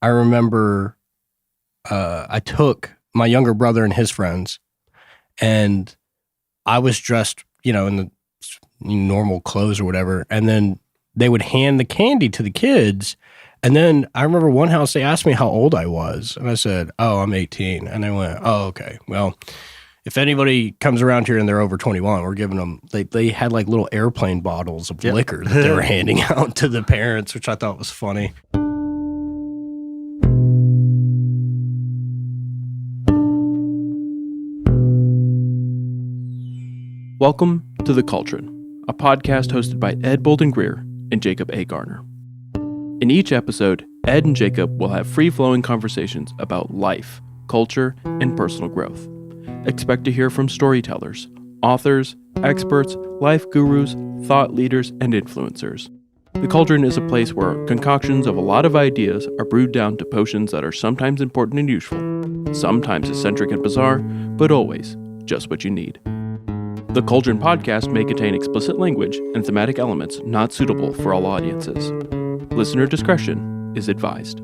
I remember I took my younger brother and his friends, and I was dressed, in the normal clothes or whatever, and then they would hand the candy to the kids. And then I remember one house, they asked me how old I was, and I said, "Oh, I'm 18." And they went, "Oh, okay. Well, if anybody comes around here and they're over 21, we're giving them," they had like little airplane bottles of liquor that they were handing out to the parents, which I thought was funny. Welcome to The Cauldron, a podcast hosted by Ed Bolden-Greer and Jacob Garner. In each episode, Ed and Jacob will have free-flowing conversations about life, culture, and personal growth. Expect to hear from storytellers, authors, experts, life gurus, thought leaders, and influencers. The Cauldron is a place where concoctions of a lot of ideas are brewed down to potions that are sometimes important and useful, sometimes eccentric and bizarre, but always just what you need. The Cauldron podcast may contain explicit language and thematic elements not suitable for all audiences. Listener discretion is advised.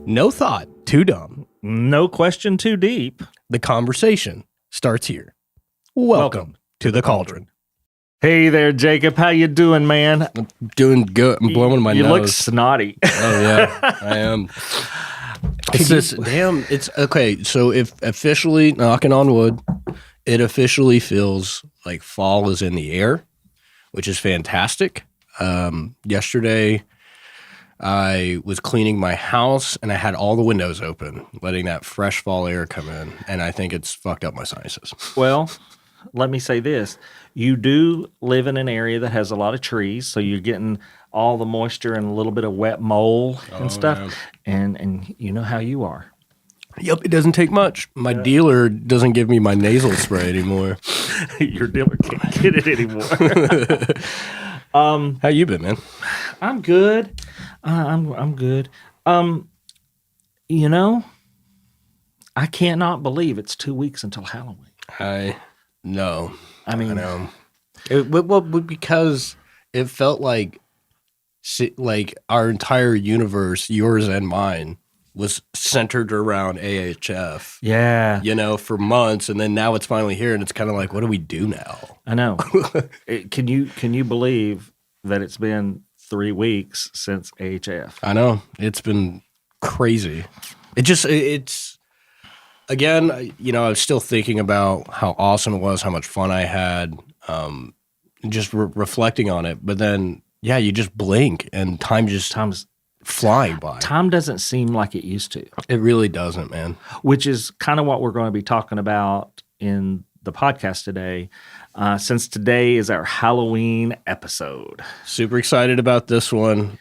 No thought too dumb. No question too deep. The conversation starts here. Welcome to The Cauldron. Hey there, Jacob. How you doing, man? I'm doing good. I'm blowing my nose. You look snotty. Oh, yeah, I am. It's okay. So if officially, knocking on wood, it officially feels like fall is in the air, which is fantastic. Yesterday, I was cleaning my house and I had all the windows open, letting that fresh fall air come in, and I think it's fucked up my sinuses. Well, let me say this. You do live in an area that has a lot of trees, so you're getting all the moisture and a little bit of wet mold and stuff. Yeah. And you know how you are. Yep, it doesn't take much. My dealer doesn't give me my nasal spray anymore. Your dealer can't get it anymore. How you been, man? I'm good. I'm good. I cannot believe it's 2 weeks until Halloween. I know. I mean, I know. Because it felt like our entire universe, yours and mine, was centered around AHF. Yeah. For months, and then now it's finally here, and it's kind of like, what do we do now? I know. Can you believe that it's been 3 weeks since AHF? I know. It's been crazy. It's again, I was still thinking about how awesome it was, how much fun I had, just reflecting on it. But then, yeah, you just blink and time's flying by. Time doesn't seem like it used to. It really doesn't, man. Which is kind of what we're going to be talking about in the podcast today, since today is our Halloween episode. Super excited about this one.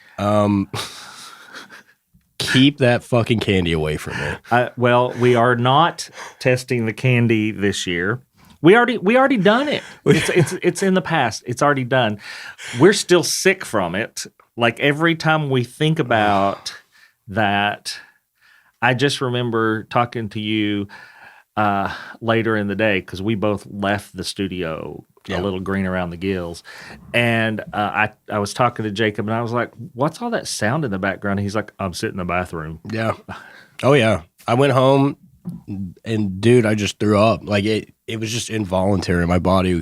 Keep that fucking candy away from me. Well, we are not testing the candy this year. We already done it. It's in the past. It's already done. We're still sick from it. Like every time we think about that, I just remember talking to you later in the day because we both left the studio a little green around the gills. And I was talking to Jacob, and I was like, what's all that sound in the background? And he's like, I'm sitting in the bathroom. Yeah. Oh, yeah. I went home, and, dude, I just threw up. Like, it was just involuntary. My body,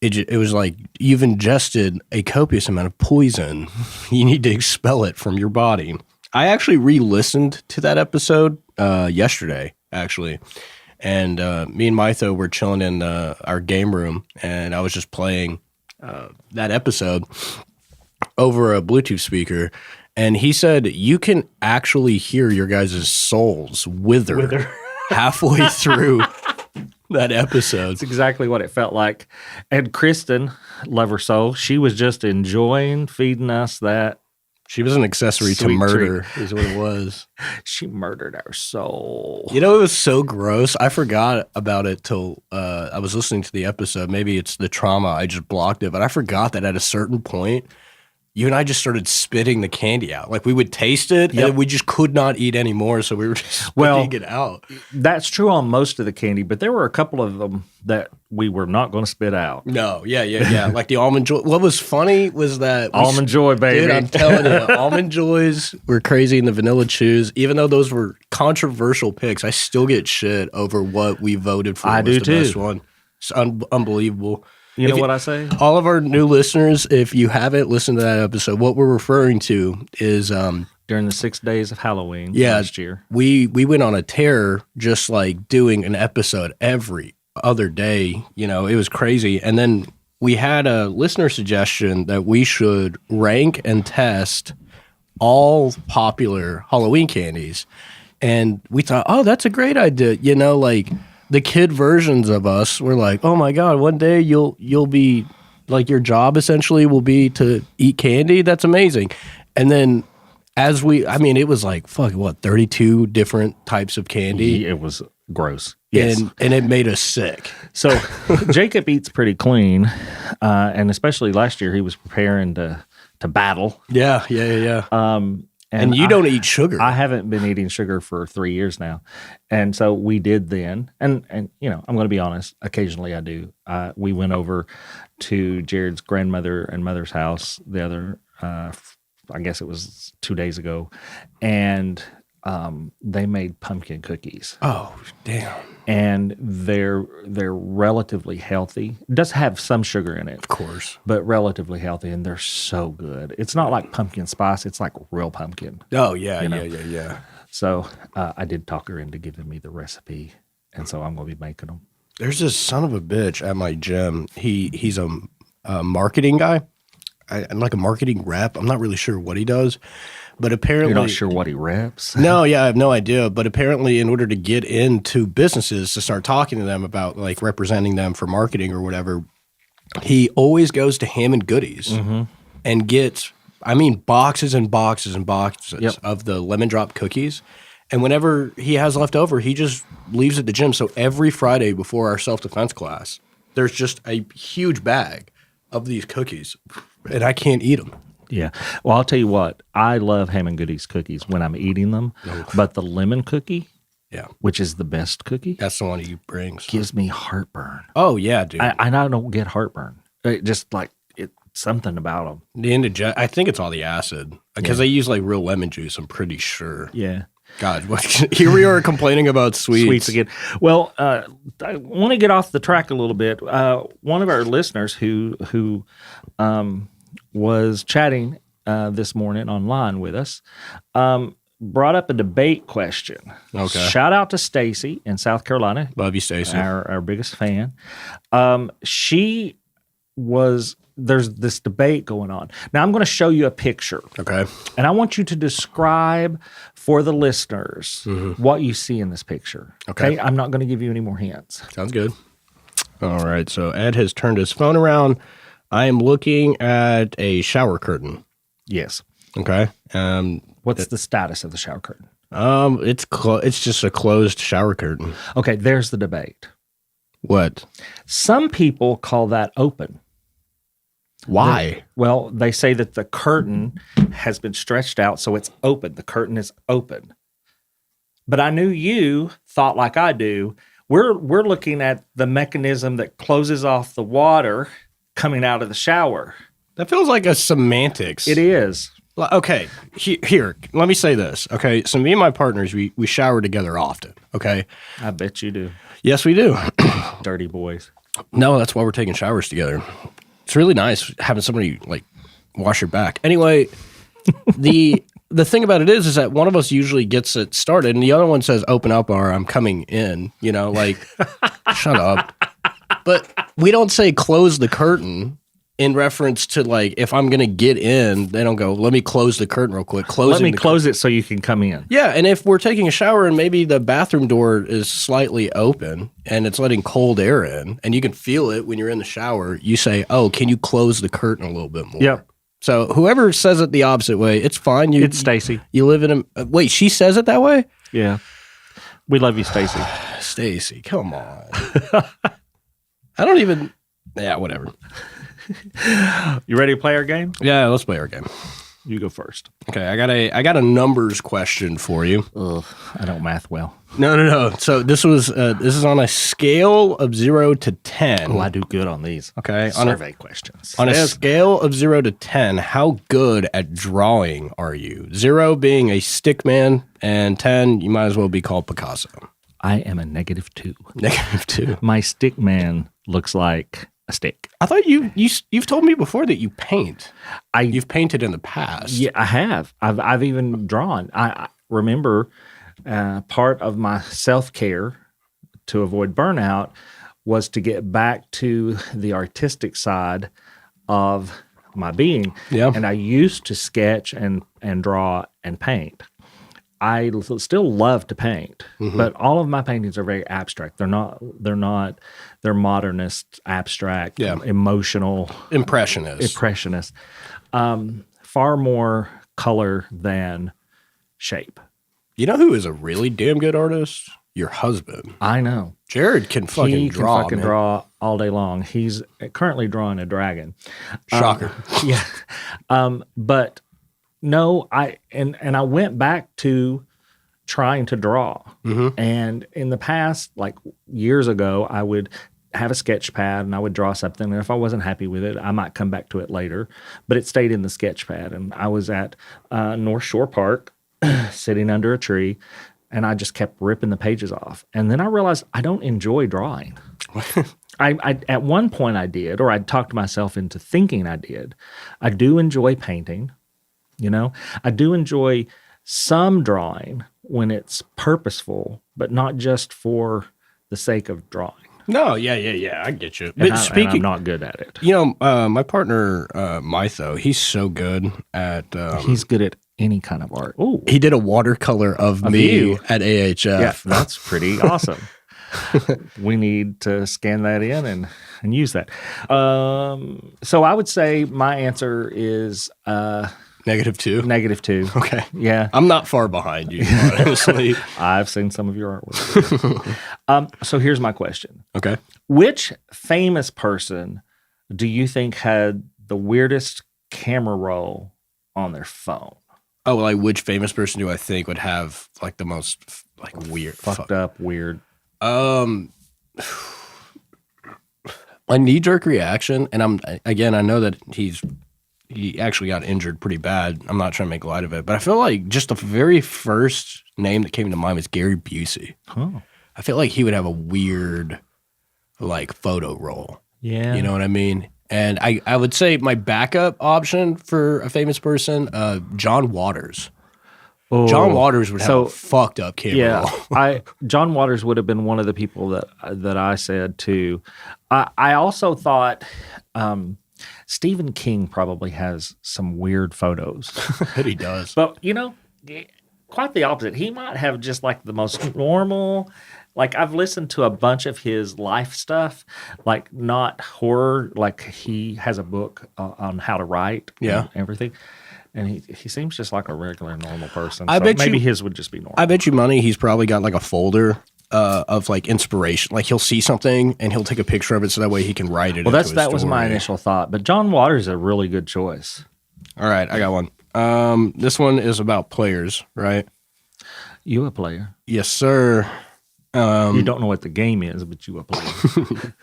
it was like you've ingested a copious amount of poison. You need to expel it from your body. I actually re-listened to that episode yesterday, actually. And me and Mytho were chilling in our game room, and I was just playing that episode over a Bluetooth speaker. And he said, you can actually hear your guys' souls wither halfway through that episode. That's exactly what it felt like. And Kristen, love her soul, she was just enjoying feeding us that. She was an accessory to murder, is what it was. She murdered our soul. It was so gross. I forgot about it till I was listening to the episode. Maybe it's the trauma. I just blocked it. But I forgot that at a certain point, you and I just started spitting the candy out. Like we would taste it and we just could not eat anymore. So we were just spitting it out. That's true on most of the candy, but there were a couple of them that we were not going to spit out. No, yeah. Like the Almond Joy. What was funny was that Almond Joy, baby. Dude, I'm telling you, Almond Joys were crazy, and the Vanilla Chews. Even though those were controversial picks, I still get shit over what we voted for. I do too. Best one. It's unbelievable. You know what I say? All of our new listeners, if you haven't listened to that episode, what we're referring to is during the 6 days of Halloween last year. We went on a tear, just like doing an episode every other day. You know, it was crazy. And then we had a listener suggestion that we should rank and test all popular Halloween candies. And we thought, oh, that's a great idea. You know, like the kid versions of us were like, oh my God, one day you'll be like, your job essentially will be to eat candy. That's amazing. And then it was like, 32 different types of candy. It was gross. Yes. And it made us sick. So Jacob eats pretty clean. And especially last year, he was preparing to battle. Yeah. And you don't eat sugar. I haven't been eating sugar for 3 years now. And so we did then. And you know, I'm going to be honest, occasionally I do. We went over to Jared's grandmother and mother's house the other, I guess it was 2 days ago. And they made pumpkin cookies. Oh, damn. And they're relatively healthy. It does have some sugar in it. Of course. But relatively healthy, and they're so good. It's not like pumpkin spice. It's like real pumpkin. Oh, yeah, yeah. So I did talk her into giving me the recipe, and so I'm going to be making them. There's this son of a bitch at my gym. He's a marketing guy. I'm like a marketing rep. I'm not really sure what he does. But apparently, you're not sure what he reps? No, yeah, I have no idea. But apparently, in order to get into businesses, to start talking to them about like representing them for marketing or whatever, he always goes to Ham and Goodies and gets, boxes and boxes and boxes of the lemon drop cookies. And whenever he has left over, he just leaves at the gym. So every Friday before our self-defense class, there's just a huge bag of these cookies, and I can't eat them. Yeah. Well, I'll tell you what. I love Ham and Goodies cookies when I'm eating them. But the lemon cookie, which is the best cookie, that's the one he brings, gives me heartburn. Oh, yeah, dude. I don't get heartburn. It just like something about them. I think it's all the acid because they use like real lemon juice, I'm pretty sure. Yeah. God, here we are complaining about sweets. Sweets again. Well, I want to get off the track a little bit. One of our listeners who was chatting this morning online with us, brought up a debate question. Okay. Shout out to Stacy in South Carolina. Love you, Stacy. Our biggest fan. There's this debate going on. Now, I'm going to show you a picture. Okay. And I want you to describe for the listeners what you see in this picture. Okay. I'm not going to give you any more hints. Sounds good. All right. So Ed has turned his phone around. I am looking at a shower curtain. Yes. Okay. What's the status of the shower curtain? It's just a closed shower curtain. Okay, there's the debate. What? Some people call that open. Why? Well, they say that the curtain has been stretched out, so it's open. The curtain is open. But I knew you thought like I do. We're looking at the mechanism that closes off the water coming out of the shower. That feels like a semantics. It is. Okay, here, let me say this. Okay, so me and my partners, we shower together often, okay? I bet you do. Yes, we do. Dirty boys. No, that's why we're taking showers together. It's really nice having somebody, like, wash your back. Anyway, the thing about it is that one of us usually gets it started, and the other one says, open up or I'm coming in, you know, like, shut up. But we don't say close the curtain in reference to, like, if I'm going to get in, they don't go, let me close the curtain real quick. Let me close it so you can come in. Yeah, and if we're taking a shower and maybe the bathroom door is slightly open and it's letting cold air in, and you can feel it when you're in the shower, you say, oh, can you close the curtain a little bit more? Yep. So whoever says it the opposite way, it's fine. It's Stacy. You live in a... Wait, she says it that way? Yeah. We love you, Stacy. Stacy, come on. I don't even... Yeah, whatever. You ready to play our game? Yeah, let's play our game. You go first. Okay, I got a numbers question for you. Ugh, I don't math well. No. So this is on a scale of 0 to 10. Oh, I do good on these. Okay, Survey questions. On a scale of 0 to 10, how good at drawing are you? 0 being a stick man, and 10, you might as well be called Picasso. I am a -2. -2. My stick man looks like a stick. I thought you've told me before that you paint. I You've painted in the past. Yeah, I have. I've even drawn. I remember part of my self-care to avoid burnout was to get back to the artistic side of my being. Yeah. And I used to sketch and draw and paint. I still love to paint, but all of my paintings are very abstract. They're modernist, abstract, emotional, impressionist. Far more color than shape. You know who is a really damn good artist? Your husband. I know. Jared can fucking draw. He can fucking draw all day long. He's currently drawing a dragon. Shocker. Yeah. But no, I went back to trying to draw. And in the past, like years ago, I would have a sketch pad and I would draw something. And if I wasn't happy with it, I might come back to it later. But it stayed in the sketch pad. And I was at North Shore Park sitting under a tree, and I just kept ripping the pages off. And then I realized I don't enjoy drawing. I at one point I did, or I'd talked myself into thinking I did. I do enjoy painting. I do enjoy some drawing when it's purposeful, but not just for the sake of drawing. No, yeah, I get you. And But I'm not good at it. My partner, Mytho, he's so good at... He's good at any kind of art. Ooh, he did a watercolor of me you. at AHF. Yeah, that's pretty awesome. We need to scan that in and use that. So I would say my answer is... -2? -2. Okay. Yeah. I'm not far behind you, honestly. I've seen some of your artwork. So here's my question. Okay. Which famous person do you think had the weirdest camera roll on their phone? Oh, like which famous person do I think would have like the most like weird, Fucked up, weird. My knee-jerk reaction, and I know that he actually got injured pretty bad. I'm not trying to make light of it, but I feel like just the very first name that came to mind was Gary Busey. Oh. I feel like he would have a weird, like, photo roll. Yeah. You know what I mean? And I would say my backup option for a famous person, John Waters. Oh. John Waters would have a fucked up camera roll. John Waters would have been one of the people that I said too. I also thought Stephen King probably has some weird photos. But he does. But, quite the opposite. He might have just like the most normal, like I've listened to a bunch of his life stuff, like not horror, like he has a book on how to write and everything. And he seems just like a regular normal person. I bet maybe his would just be normal. I bet you money he's probably got like a folder of like inspiration. Like he'll see something and he'll take a picture of it so that way he can write it. Well, that was my initial thought. But John Waters is a really good choice. All right, I got one. This one is about players, right? You a player? Yes, sir. You don't know what the game is, but you a player.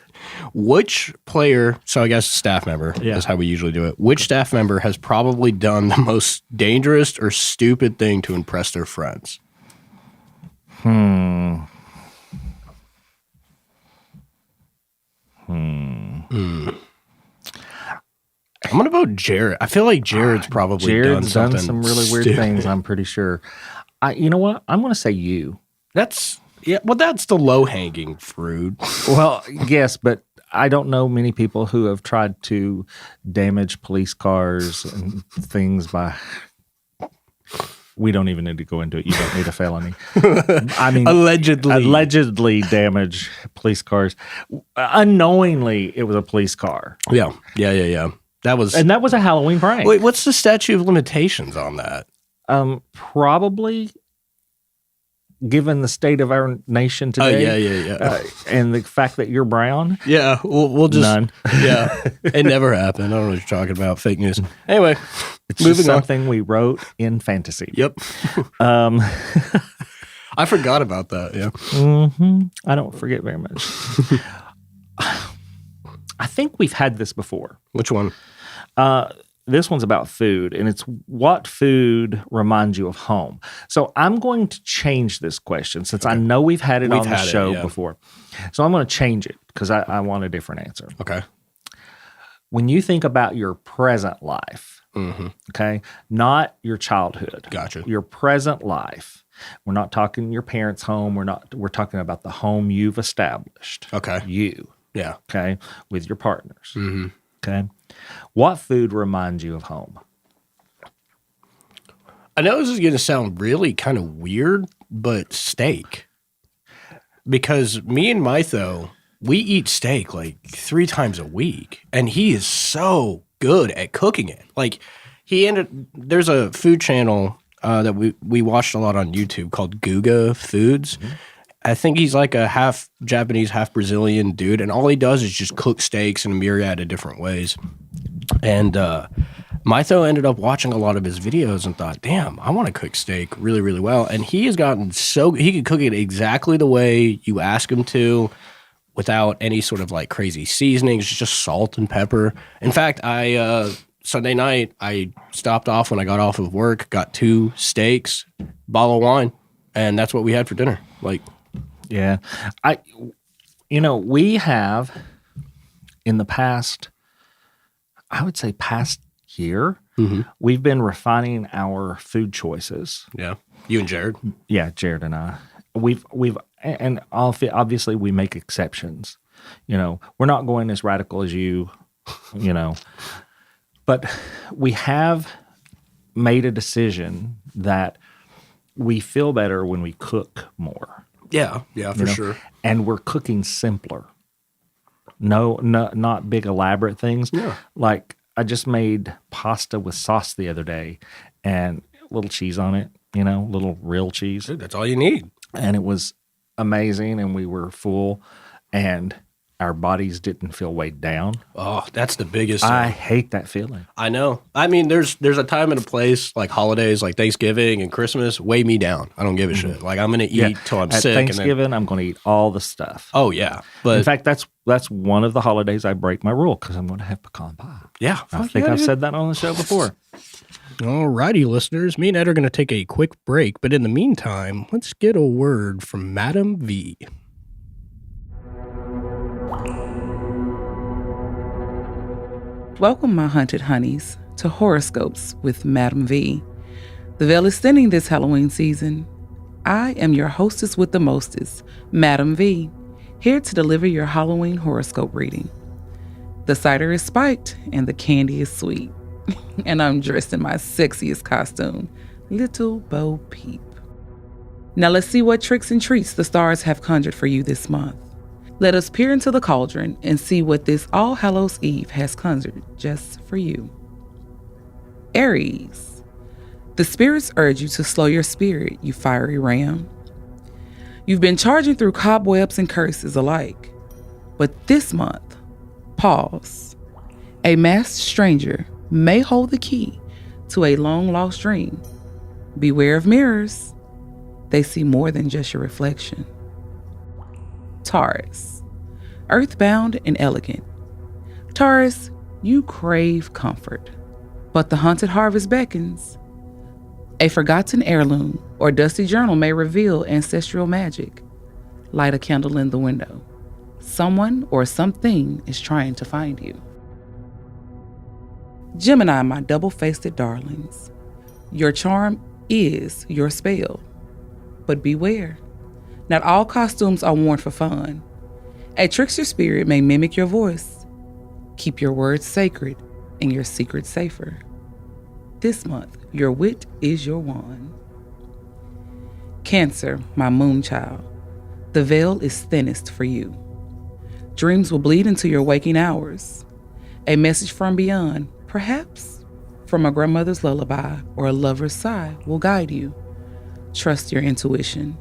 Which player, so I guess staff member is how we usually do it. Which staff member has probably done the most dangerous or stupid thing to impress their friends? I'm going to vote Jared. I feel like Jared's probably done some really weird things, I'm pretty sure. You know what? I'm going to say you. That's the low-hanging fruit. Well, yes, but I don't know many people who have tried to damage police cars and things by... We don't even need to go into it. You don't need a felony. I mean, allegedly damage police cars. Unknowingly, it was a police car. Yeah. That was a Halloween prank. Wait, what's the statute of limitations on that? Probably given the state of our nation today. Yeah. And the fact that you're brown. Yeah, we'll just None. Yeah, it never happened. I don't know what you're talking about. Fake news. Anyway, It's moving just on. something we wrote in fantasy. Yep. I forgot about that. Yeah. I don't forget very much. I think we've had this before. Which one? This one's about food, and it's what food reminds you of home. So I'm going to change this question since I know we've had it on the show before. So I'm going to change it because I want a different answer. Okay. When you think about your present life, Mm-hmm. okay, not your childhood. Gotcha. Your present life. We're not talking your parents' home. We're talking about the home you've established. Okay. You. Yeah. Okay. With your partners. Mm-hmm. Okay. What food reminds you of home? I know this is going to sound really kind of weird, but steak. Because me and Mytho, we eat steak like 3 times a week, and he is so good at cooking it. Like there's a food channel that we watched a lot on YouTube called Guga Foods. Mm-hmm. I think he's like a half Japanese, half Brazilian dude, and all he does is just cook steaks in a myriad of different ways. And Mytho ended up watching a lot of his videos and thought, damn, I want to cook steak really, really well. And he has gotten he can cook it exactly the way you ask him to without any sort of like crazy seasonings, just salt and pepper. In fact, Sunday night, I stopped off when I got off of work, got 2 steaks, bottle of wine, and that's what we had for dinner. Like, yeah. We have in the past, I would say past year, we've been refining our food choices. Yeah. You and Jared? Yeah, Jared and I. And obviously we make exceptions. We're not going as radical as you, but we have made a decision that we feel better when we cook more. Yeah, for sure. And we're cooking simpler. No, not big elaborate things. Yeah. Like I just made pasta with sauce the other day and a little cheese on it, little real cheese. Dude, that's all you need. And it was amazing, and we were full, and our bodies didn't feel weighed down. Oh, that's the biggest. I hate that feeling. I know. I mean, there's a time and a place, like holidays, like Thanksgiving and Christmas, weigh me down. I don't give a shit. Like, I'm going to eat till I'm At sick. Thanksgiving, I'm going to eat all the stuff. Oh, yeah. But in fact, that's one of the holidays I break my rule because I'm going to have pecan pie. Yeah. I think I've said that on the show before. All righty, listeners. Me and Ed are going to take a quick break, but in the meantime, let's get a word from Madam V. Welcome, my hunted honeys, to Horoscopes with Madam V. The veil is thinning this Halloween season. I am your hostess with the mostest, Madam V, here to deliver your Halloween horoscope reading. The cider is spiked and the candy is sweet. And I'm dressed in my sexiest costume, Little Bo Peep. Now let's see what tricks and treats the stars have conjured for you this month. Let us peer into the cauldron and see what this All Hallows Eve has conjured just for you. Aries. The spirits urge you to slow your spirit, you fiery ram. You've been charging through cobwebs and curses alike. But this month, pause. A masked stranger may hold the key to a long-lost dream. Beware of mirrors. They see more than just your reflection. Taurus. Earthbound and elegant. Taurus, you crave comfort, but the haunted harvest beckons. A forgotten heirloom or dusty journal may reveal ancestral magic. Light a candle in the window. Someone or something is trying to find you. Gemini, my double-faced darlings. Your charm is your spell. But beware. Not all costumes are worn for fun. A trickster spirit may mimic your voice. Keep your words sacred and your secrets safer. This month, your wit is your wand. Cancer, my moon child. The veil is thinnest for you. Dreams will bleed into your waking hours. A message from beyond, perhaps from a grandmother's lullaby or a lover's sigh, will guide you. Trust your intuition.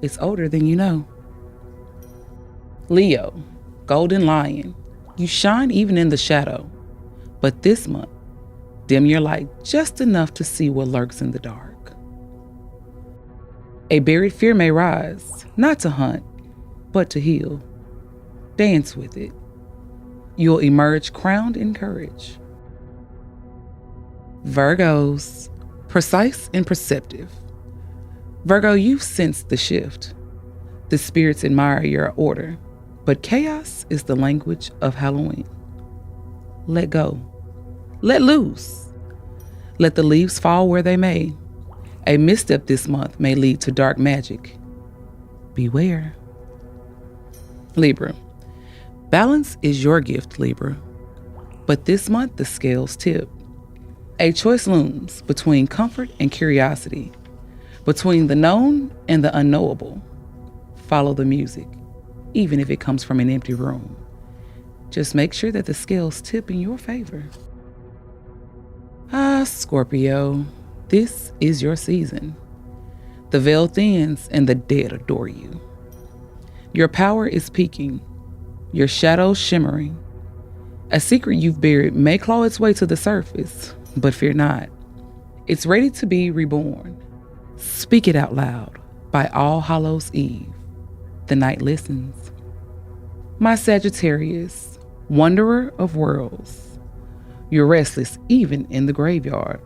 It's older than you know. Leo, golden lion, you shine even in the shadow. But this month, dim your light just enough to see what lurks in the dark. A buried fear may rise, not to hunt, but to heal. Dance with it. You'll emerge crowned in courage. Virgos, precise and perceptive. Virgo, you've sensed the shift. The spirits admire your order, but chaos is the language of Halloween. Let go. Let loose. Let the leaves fall where they may. A misstep this month may lead to dark magic. Beware. Libra. Balance is your gift, Libra. But this month, the scales tip. A choice looms between comfort and curiosity, between the known and the unknowable. Follow the music, even if it comes from an empty room. Just make sure that the scales tip in your favor. Scorpio, this is your season. The veil thins and the dead adore you. Your power is peaking, your shadows shimmering. A secret you've buried may claw its way to the surface, but fear not. It's ready to be reborn. Speak it out loud by All Hallows Eve. The night listens. My Sagittarius, wanderer of worlds. You're restless even in the graveyard.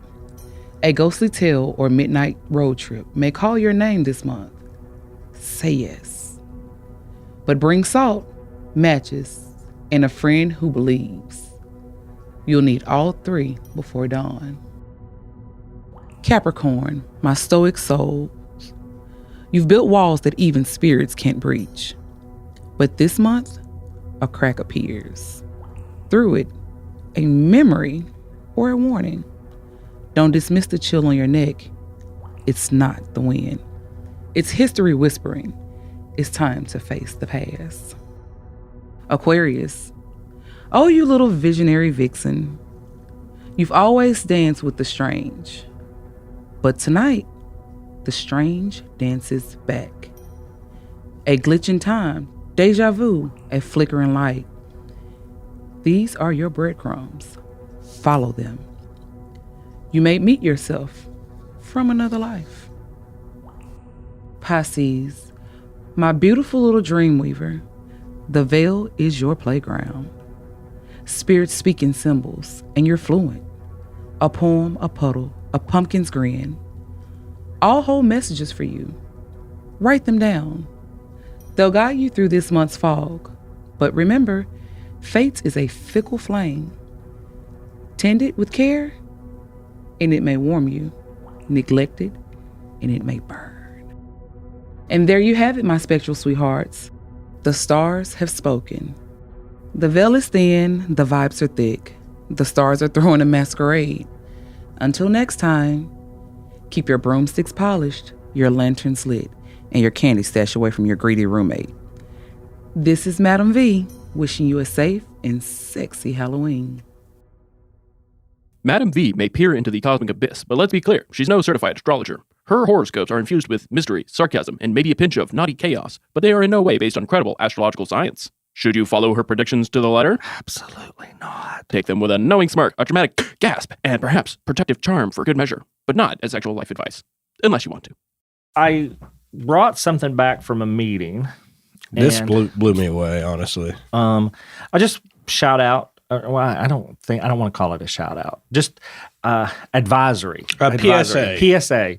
A ghostly tale or midnight road trip may call your name this month. Say yes. But bring salt, matches, and a friend who believes. You'll need all three before dawn. Capricorn, my stoic soul. You've built walls that even spirits can't breach. But this month, a crack appears. Through it, a memory or a warning. Don't dismiss the chill on your neck. It's not the wind. It's history whispering. It's time to face the past. Aquarius. Oh, you little visionary vixen. You've always danced with the strange. But tonight, the strange dances back. A glitch in time, deja vu, a flickering light. These are your breadcrumbs. Follow them. You may meet yourself from another life. Pisces, my beautiful little dream weaver, the veil is your playground. Spirits speak in symbols, and you're fluent. A poem, a puddle, a pumpkin's grin. All hold messages for you. Write them down. They'll guide you through this month's fog. But remember, fate is a fickle flame. Tend it with care, and it may warm you. Neglect it, and it may burn. And there you have it, my spectral sweethearts. The stars have spoken. The veil is thin, the vibes are thick. The stars are throwing a masquerade. Until next time, keep your broomsticks polished, your lanterns lit, and your candy stashed away from your greedy roommate. This is Madam V, wishing you a safe and sexy Halloween. Madam V may peer into the cosmic abyss, but let's be clear, she's no certified astrologer. Her horoscopes are infused with mystery, sarcasm, and maybe a pinch of naughty chaos, but they are in no way based on credible astrological science. Should you follow her predictions to the letter? Absolutely not. Take them with a knowing smirk, a dramatic gasp, and perhaps protective charm for good measure, but not as actual life advice, unless you want to. I brought something back from a meeting. This and, blew me away, honestly. I just shout out. Well, I don't want to call it a shout out. Just advisory. PSA.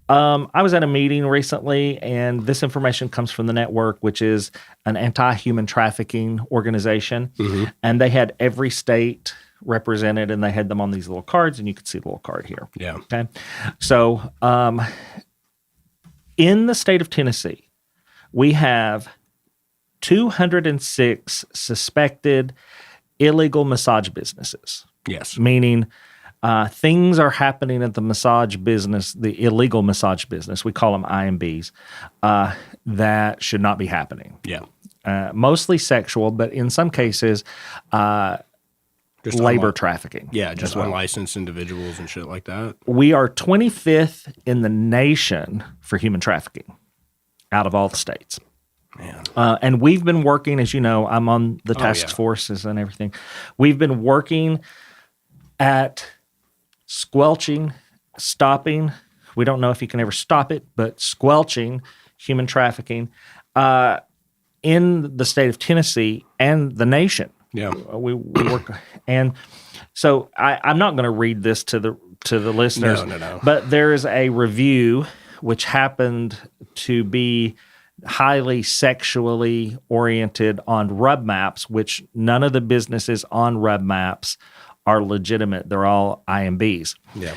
I was at a meeting recently, and this information comes from the network, which is an anti-human trafficking organization. Mm-hmm. And they had every state represented, and they had them on these little cards, and you could see the little card here. Yeah. Okay. So in the state of Tennessee, we have 206 suspected illegal massage businesses. Yes. Meaning things are happening at the massage business, the illegal massage business, we call them IMBs, that should not be happening. Yeah. Mostly sexual, but in some cases, Just labor trafficking. Yeah, just unlicensed individuals and shit like that. We are 25th in the nation for human trafficking. out of all the states. Man. And we've been working, as you know, I'm on the task forces and everything. We've been working at squelching, stopping. We don't know if you can ever stop it, but squelching human trafficking in the state of Tennessee and the nation. Yeah. We work, and so I'm not going to read this to the listeners. No. But there is a review which happened to be highly sexually oriented on rub maps, which none of the businesses on rub maps are legitimate. They're all IMBs. Yeah.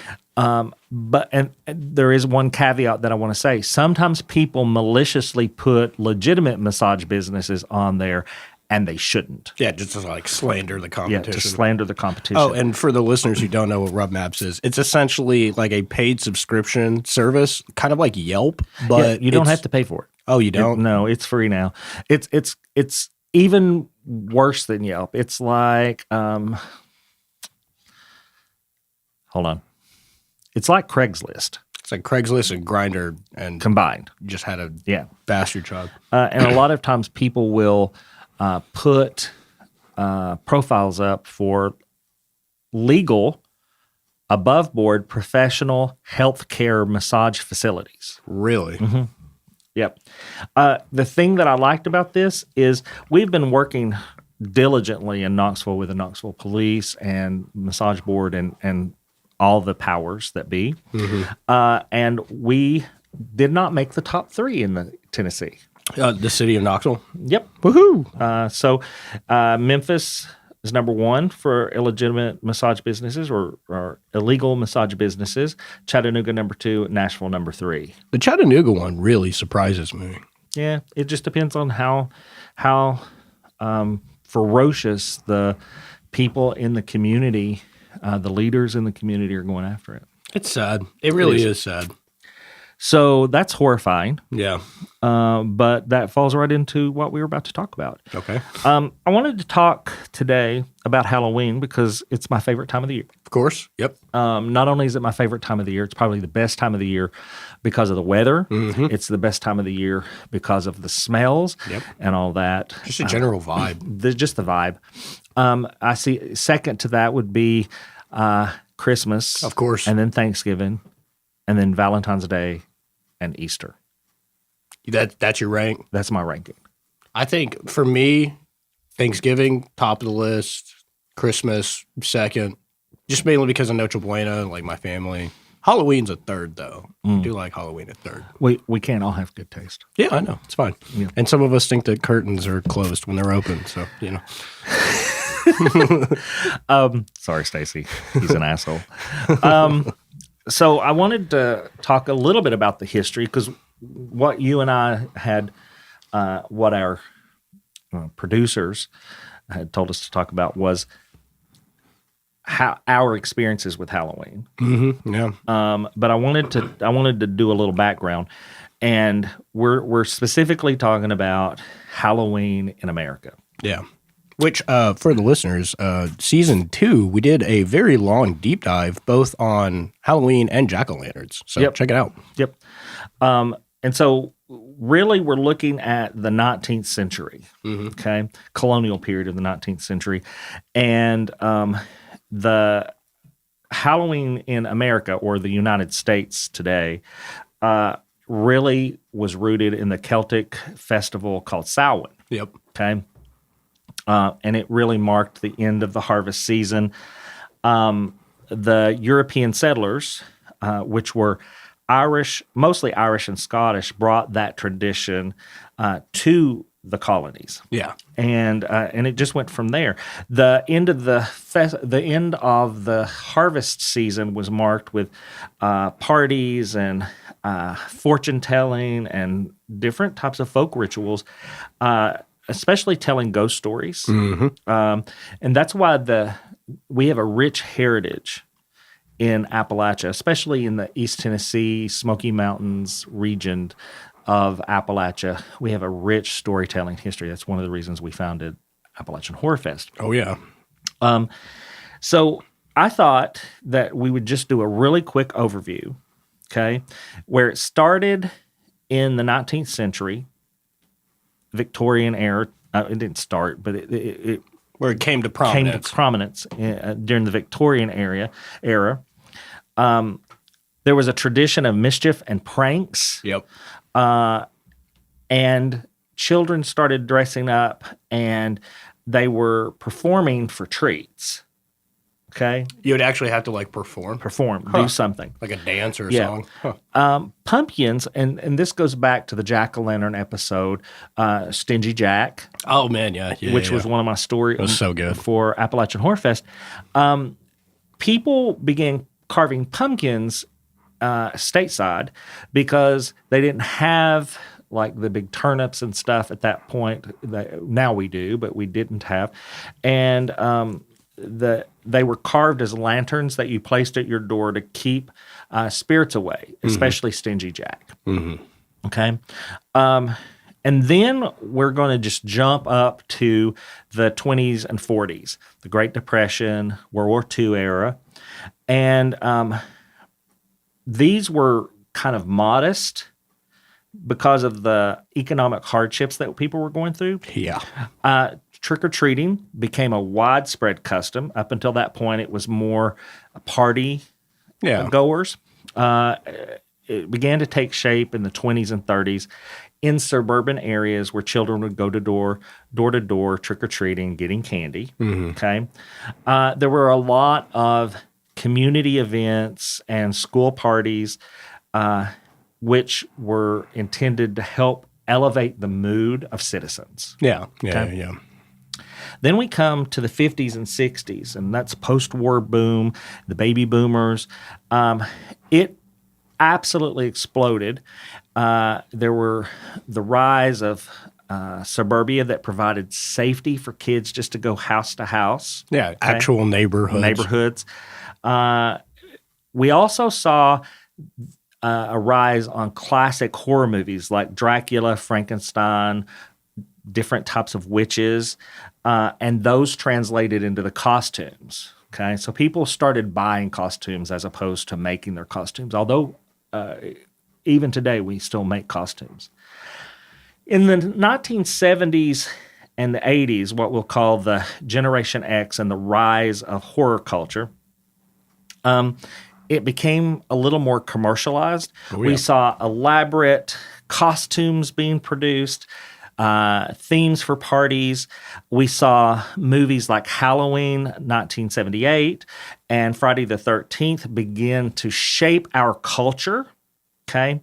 But there is one caveat that I want to say. Sometimes people maliciously put legitimate massage businesses on there, and they shouldn't. Yeah, just to like slander the competition. Yeah, to slander the competition. Oh, and for the listeners who don't know what Rub Maps is, it's essentially like a paid subscription service, kind of like Yelp, but you don't have to pay for it. Oh, you don't? No, it's free now. It's even worse than Yelp. It's like hold on. It's like Craigslist. It's like Craigslist and Grindr and combined. Just had a bastard job. And a lot of times people will put profiles up for legal, above board, professional healthcare massage facilities. Really? Mm-hmm. Yep. The thing that I liked about this is we've been working diligently in Knoxville with the Knoxville Police and Massage Board and all the powers that be. Mm-hmm. And we did not make the top 3 in the Tennessee. The city of Knoxville? Yep. Woohoo! So Memphis is number 1 for illegitimate massage businesses or illegal massage businesses. Chattanooga number 2, Nashville number 3. The Chattanooga one really surprises me. Yeah, it just depends on how ferocious the people in the community, the leaders in the community are going after it. It's sad. It really is sad. So that's horrifying. Yeah. But that falls right into what we were about to talk about. Okay. I wanted to talk today about Halloween because it's my favorite time of the year. Of course. Yep. Not only is it my favorite time of the year, it's probably the best time of the year because of the weather. Mm-hmm. It's the best time of the year because of the smells and all that. Just a general vibe. Just the vibe. I see second to that would be Christmas. Of course. And then Thanksgiving. And then Valentine's Day and Easter. That's your rank? That's my ranking. I think for me, Thanksgiving, top of the list. Christmas, second. Just mainly because of Noche Buena, like my family. Halloween's a third, though. I do like Halloween a third. We can't all have good taste. Yeah, I know. It's fine. Yeah. And some of us think that curtains are closed when they're open, so, you know. Sorry, Stacy. He's an asshole. So I wanted to talk a little bit about the history because what you and I had, what our producers had told us to talk about was how our experiences with Halloween. Mm-hmm. Yeah. But I wanted to do a little background, and we're specifically talking about Halloween in America. Yeah. Which, for the listeners, season 2, we did a very long deep dive both on Halloween and jack-o'-lanterns. So check it out. Yep. And so really we're looking at the 19th century, okay, colonial period of the 19th century. And the Halloween in America or the United States today really was rooted in the Celtic festival called Samhain. Yep. Okay. And it really marked the end of the harvest season. The European settlers, which were Irish, mostly Irish and Scottish, brought that tradition to the colonies. Yeah, and it just went from there. The end of the end of the harvest season was marked with parties and fortune telling and different types of folk rituals. Especially telling ghost stories. Mm-hmm. And that's why we have a rich heritage in Appalachia, especially in the East Tennessee, Smoky Mountains region of Appalachia. We have a rich storytelling history. That's one of the reasons we founded Appalachian Horror Fest. Oh, yeah. So I thought that we would just do a really quick overview, okay, where it started in the 19th century, Victorian era, it didn't start, but it Where it came to came to prominence. prominence during the Victorian era. There was a tradition of mischief and pranks, Yep. and children started dressing up, and they were performing for treats. Okay, You would actually have to like perform, do something. like a dance or a Yeah. song. Huh. Pumpkins, and this goes back to the Jack-o'-lantern episode, Stingy Jack, Oh man, yeah, which was one of my stories. was so good. For Appalachian Horror Fest. People began carving pumpkins stateside because they didn't have like the big turnips and stuff at that point. Now we do, but we didn't have, and they were carved as lanterns that you placed at your door to keep spirits away, especially Stingy Jack. Okay. And then we're going to just jump up to the 20s and 40s, the Great Depression, World War II era. And these were kind of modest because of the economic hardships that people were going through. Yeah. Trick-or-treating became a widespread custom. Up until that point, it was more party goers. It began to take shape in the 20s and 30s in suburban areas where children would go door to door, trick-or-treating, getting candy. Okay. There were a lot of community events and school parties which were intended to help elevate the mood of citizens. Yeah. Okay. Then we come to the 50s and 60s, and that's post-war boom, the baby boomers. It absolutely exploded. There were the rise of suburbia that provided safety for kids just to go house to house. Yeah. Okay. Actual neighborhoods. We also saw a rise on classic horror movies like Dracula, Frankenstein, different types of witches, and those translated into the costumes. Okay, so people started buying costumes as opposed to making their costumes, although even today we still make costumes. In the 1970s and the 80s, what we'll call the Generation X and the rise of horror culture, it became a little more commercialized. Oh, yeah. We saw elaborate costumes being produced, themes for parties. We saw movies like Halloween 1978 and Friday the 13th begin to shape our culture, okay,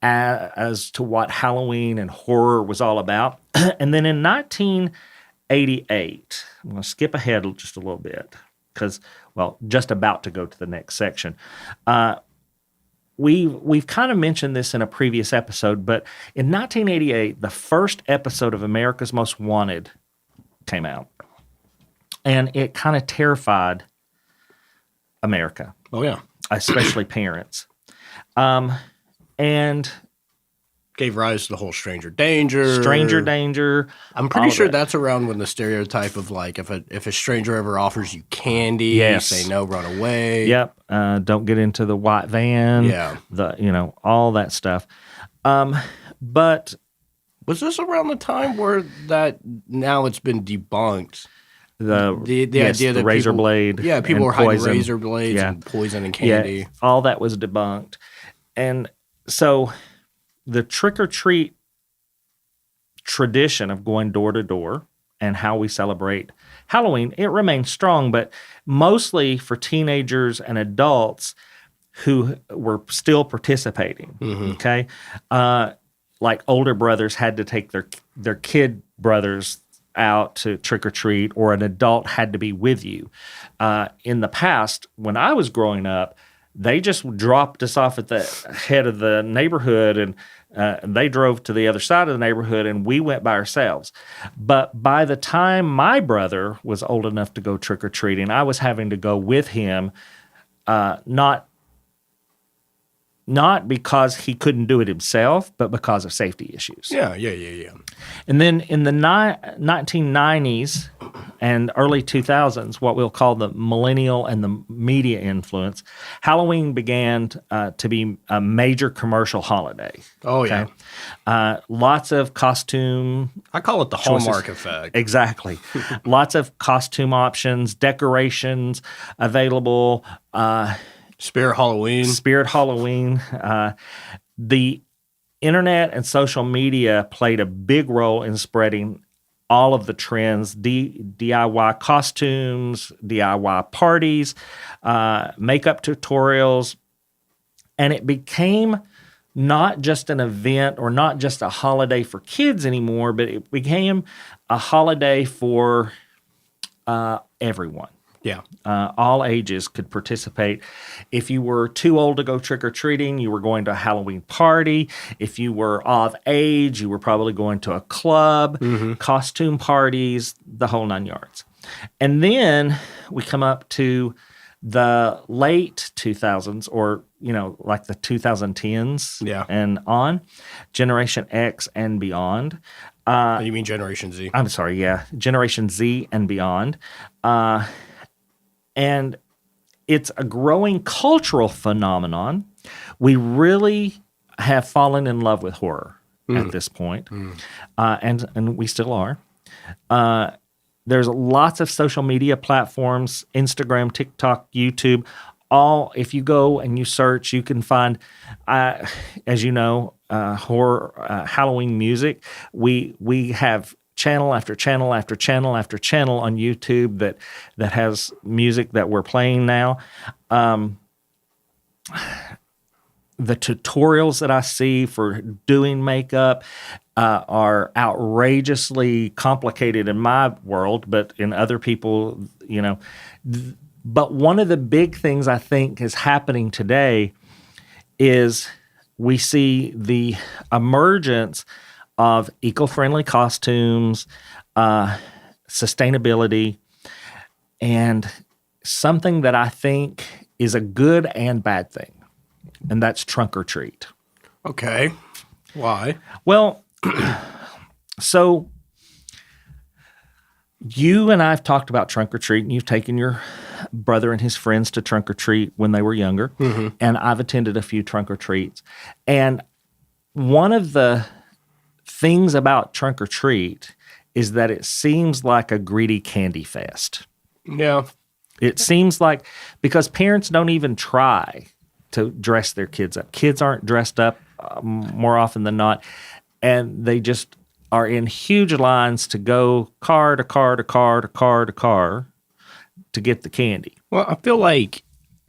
as to what Halloween and horror was all about. And then in 1988, I'm going to skip ahead just a little bit because, well, just about to go to the next section. We've kind of mentioned this in a previous episode, but in 1988, the first episode of America's Most Wanted came out, and it kind of terrified America. Oh, yeah. Especially parents. And Gave rise to the whole stranger danger. all I'm pretty of sure it. that's around when the stereotype of like if a stranger ever offers you candy, Yes. you say no, run away. Yep. Don't get into the white van. Yeah. All that stuff. But Was this around the time where that now it's been debunked? the idea that razor people- blade. Yeah, people and were hiding poison. razor blades Yeah. and poison and candy. Yeah, all that was debunked. And so the trick-or-treat tradition of going door to door and how we celebrate Halloween, it remains strong, but mostly for teenagers and adults who were still participating, okay? Like older brothers had to take their kid brothers out to trick-or-treat, or an adult had to be with you. In the past, when I was growing up, they just dropped us off at the head of the neighborhood, and they drove to the other side of the neighborhood, and we went by ourselves. But by the time my brother was old enough to go trick-or-treating, I was having to go with him, not not because he couldn't do it himself, but because of safety issues. Yeah. And then in the 1990s and early 2000s, what we'll call the millennial and the media influence, Halloween began to be a major commercial holiday. Oh, yeah. Lots of costume. I call it the choices. Hallmark effect. Exactly. Lots of costume options, decorations available. Spirit Halloween. The internet and social media played a big role in spreading all of the trends, DIY costumes, DIY parties, makeup tutorials, and it became not just an event or not just a holiday for kids anymore, but it became a holiday for everyone. Yeah. All ages could participate. If you were too old to go trick-or-treating, you were going to a Halloween party. If you were of age, you were probably going to a club, costume parties, the whole 9 yards. And then we come up to the late 2000s or, like the 2010s and on, Generation X and beyond. You mean Generation Z? I'm sorry, yeah. Generation Z and beyond. And it's a growing cultural phenomenon. We really have fallen in love with horror at this point, and we still are. There's lots of social media platforms, Instagram, TikTok, YouTube. If you go and you search, you can find, as you know, horror, Halloween music. We have channel after channel after channel after channel on YouTube that has music that we're playing now. The tutorials that I see for doing makeup are outrageously complicated in my world, but in other people, But one of the big things I think is happening today is we see the emergence of eco-friendly costumes, sustainability, and something that I think is a good and bad thing, and that's trunk or treat. Okay. Why? Well, so you and I have talked about trunk or treat, and you've taken your brother and his friends to trunk or treat when they were younger, and I've attended a few trunk or treats. And one of the things about trunk or treat is that it seems like a greedy candy fest. Yeah. It seems like, because parents don't even try to dress their kids up. Kids aren't dressed up more often than not, and they just are in huge lines to go car to car to car to car to car to get the candy. Well, I feel like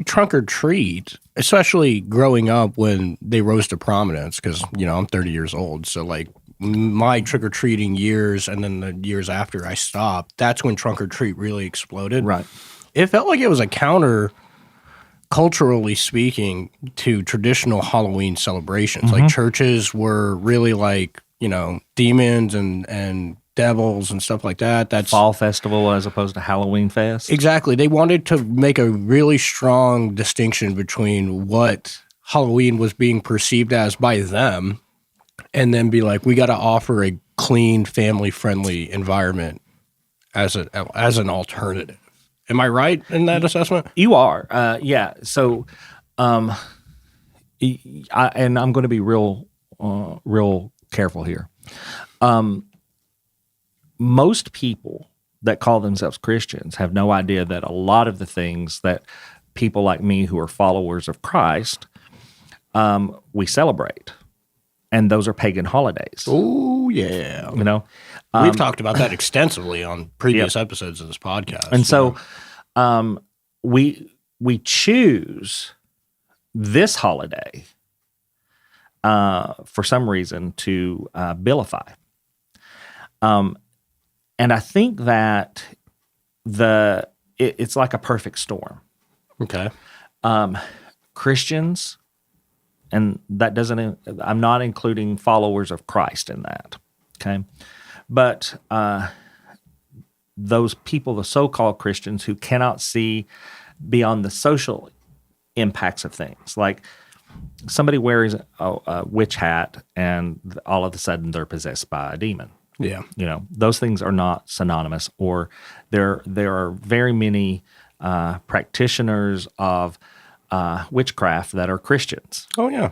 trunk or treat, especially growing up when they rose to prominence, because, I'm 30 years old. So, like, my trick-or-treating years and then the years after I stopped, that's when trunk or treat really exploded. Right. It felt like it was a counter, culturally speaking, to traditional Halloween celebrations. Like, churches were really like, demons and devils and stuff like that. That's Fall festival as opposed to Halloween fest. Exactly. They wanted to make a really strong distinction between what Halloween was being perceived as by them, and then be like, we got to offer a clean, family-friendly environment as an alternative. Am I right in that assessment? You are. Yeah. So, and I'm going to be real careful here. Most people that call themselves Christians have no idea that a lot of the things that people like me who are followers of Christ, we celebrate. And those are pagan holidays. Oh, yeah. We've talked about that extensively on previous episodes of this podcast. And so we choose this holiday for some reason to vilify. And I think that it's like a perfect storm. Okay. Christians, and that doesn't, I'm not including followers of Christ in that, okay? But those people, the so-called Christians who cannot see beyond the social impacts of things, like somebody wears a witch hat and all of a sudden they're possessed by a demon. Yeah. Those things are not synonymous, or there are very many practitioners of witchcraft that are Christians. Oh, yeah.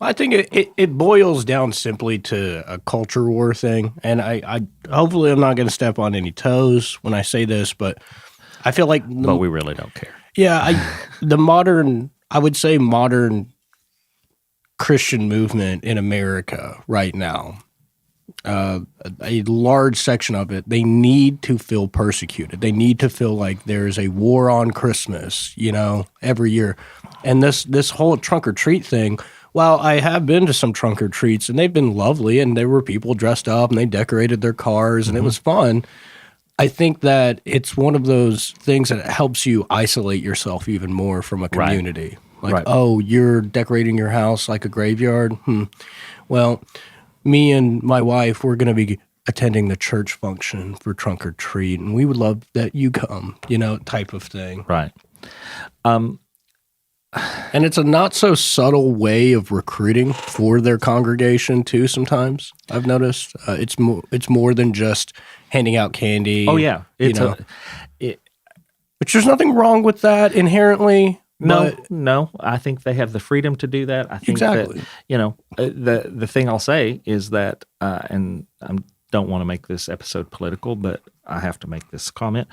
I think it boils down simply to a culture war thing, and I hopefully I'm not going to step on any toes when I say this, but I feel like... But we really don't care. Yeah, I would say modern Christian movement in America right now, a large section of it, they need to feel persecuted. They need to feel like there's a war on Christmas, every year. And this whole trunk or treat thing, while I have been to some trunk or treats and they've been lovely and there were people dressed up and they decorated their cars and it was fun, I think that it's one of those things that helps you isolate yourself even more from a community. Like, oh, you're decorating your house like a graveyard? Well, me and my wife, we're going to be attending the church function for trunk or treat, and we would love that you come, type of thing. Right. And it's a not so subtle way of recruiting for their congregation too. Sometimes I've noticed it's more than just handing out candy. Oh yeah, which there's nothing wrong with that inherently. No. I think they have the freedom to do that. I think exactly. That the thing I'll say is that, and I don't want to make this episode political, but I have to make this comment.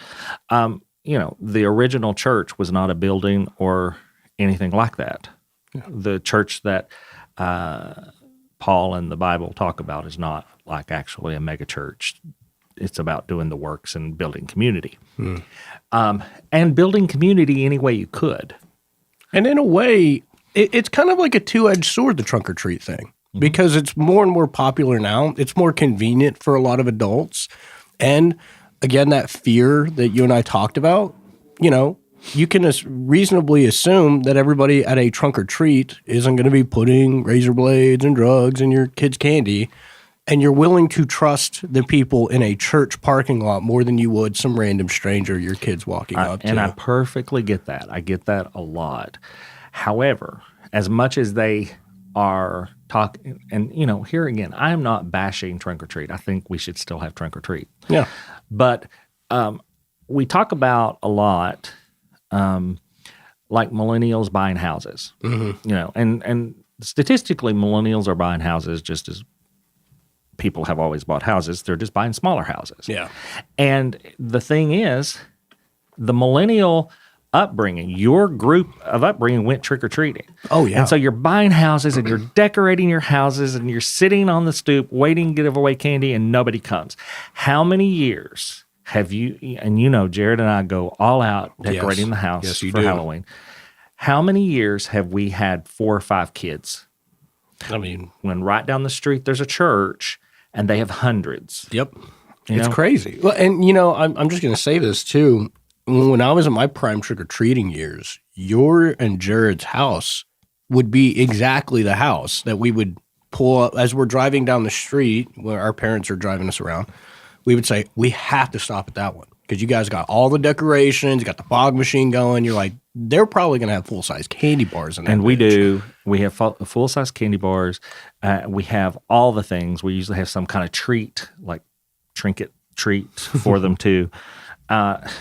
The original church was not a building or anything like that. Yeah. The church that Paul and the Bible talk about is not like actually a mega church. It's about doing the works and building community. And building community any way you could. And in a way, it's kind of like a two-edged sword, the trunk or treat thing, because it's more and more popular now. It's more convenient for a lot of adults. And again, that fear that you and I talked about, you can reasonably assume that everybody at a trunk or treat isn't going to be putting razor blades and drugs in your kid's candy. And you're willing to trust the people in a church parking lot more than you would some random stranger your kid's walking up to. And I perfectly get that. I get that a lot. However, as much as they are talking, and here again, I am not bashing trunk or treat. I think we should still have trunk or treat. Yeah. But we talk about a lot, like millennials buying houses. And statistically, millennials are buying houses just as people have always bought houses. They're just buying smaller houses. Yeah. And the thing is, the millennial upbringing, your group of upbringing went trick-or-treating. Oh, yeah. And so you're buying houses and you're decorating your houses and you're sitting on the stoop waiting to give away candy and nobody comes. How many years have you, and Jared and I go all out decorating the house for Halloween. How many years have we had 4 or 5 kids? I mean, when right down the street there's a church and they have hundreds. Yep. It's crazy. Well, and I'm just going to say this too. When I was in my prime trick-or-treating years, your and Jared's house would be exactly the house that we would pull up as we're driving down the street where our parents are driving us around. We would say, we have to stop at that one because you guys got all the decorations, you got the fog machine going. You're like, they're probably going to have full-size candy bars in that. And we do. We have full-size candy bars. We have all the things. We usually have some kind of treat, like trinket treat for them too.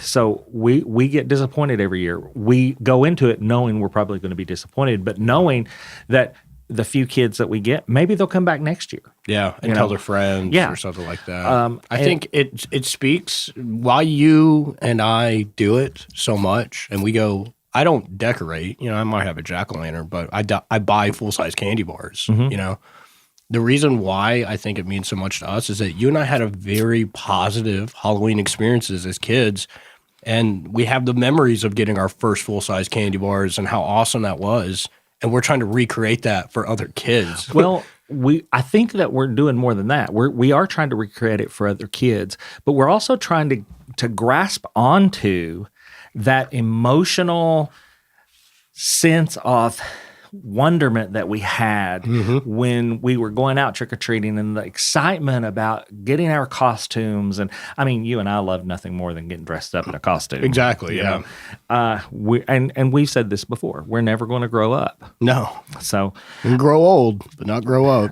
So we get disappointed every year. We go into it knowing we're probably going to be disappointed, but knowing that the few kids that we get, maybe they'll come back next year. Yeah, and tell their friends or something like that. I think it speaks why you and I do it so much, and we go, I don't decorate. I might have a jack-o'-lantern, but I buy full-size candy bars, The reason why I think it means so much to us is that you and I had a very positive Halloween experiences as kids, and we have the memories of getting our first full-size candy bars and how awesome that was, and we're trying to recreate that for other kids. Well, I think that we're doing more than that. We are trying to recreate it for other kids, but we're also trying to grasp onto that emotional sense of wonderment that we had when we were going out trick-or-treating, and the excitement about getting our costumes. And I mean, you and I love nothing more than getting dressed up in a costume. Exactly, you yeah. know? And we've said this before. We're never going to grow up. No. So, You can grow old, but not grow up.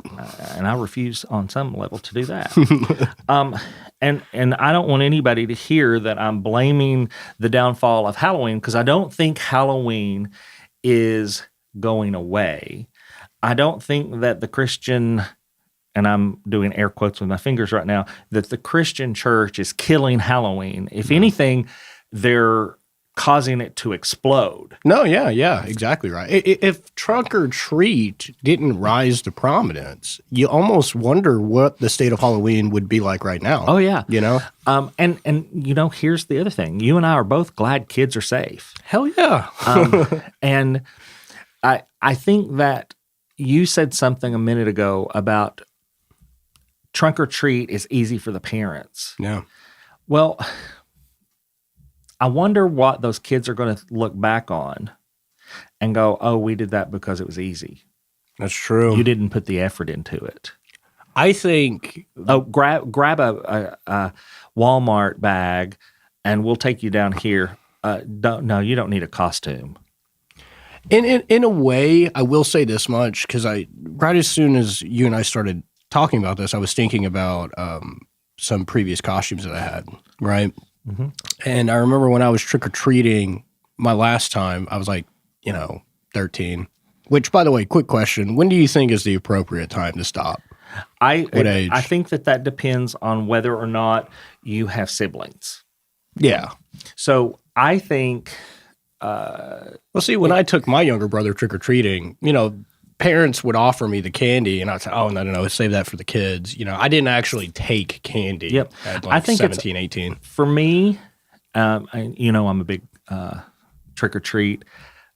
and I refuse on some level to do that. And I don't want anybody to hear that I'm blaming the downfall of Halloween, because I don't think Halloween is going away. I don't think that the Christian, and I'm doing air quotes with my fingers right now, that the Christian church is killing Halloween. If anything, they're causing it to explode. No, yeah, exactly right. If trunk or treat didn't rise to prominence, you almost wonder what the state of Halloween would be like right now. Oh, yeah. You know? And you know, here's the other thing. You and I are both glad kids are safe. Hell yeah. And I think that you said something a minute ago about trunk or treat is easy for the parents. Yeah. Well, I wonder what those kids are going to look back on and go, oh, we did that because it was easy. That's true. You didn't put the effort into it. I think Oh, grab a Walmart bag and we'll take you down here. You don't need a costume. in a way, I will say this much, because right as soon as you and I started talking about this, I was thinking about some previous costumes that I had, right? Mm-hmm. And I remember when I was trick-or-treating my last time, I was like, 13. Which, by the way, quick question, when do you think is the appropriate time to stop? What age? I think that depends on whether or not you have siblings. Yeah. So I think... Well, see, when I took my younger brother trick-or-treating, parents would offer me the candy, and I'd say, oh, no, save that for the kids. I didn't actually take candy Yep. at I think 17, 18. For me, I'm a big trick-or-treat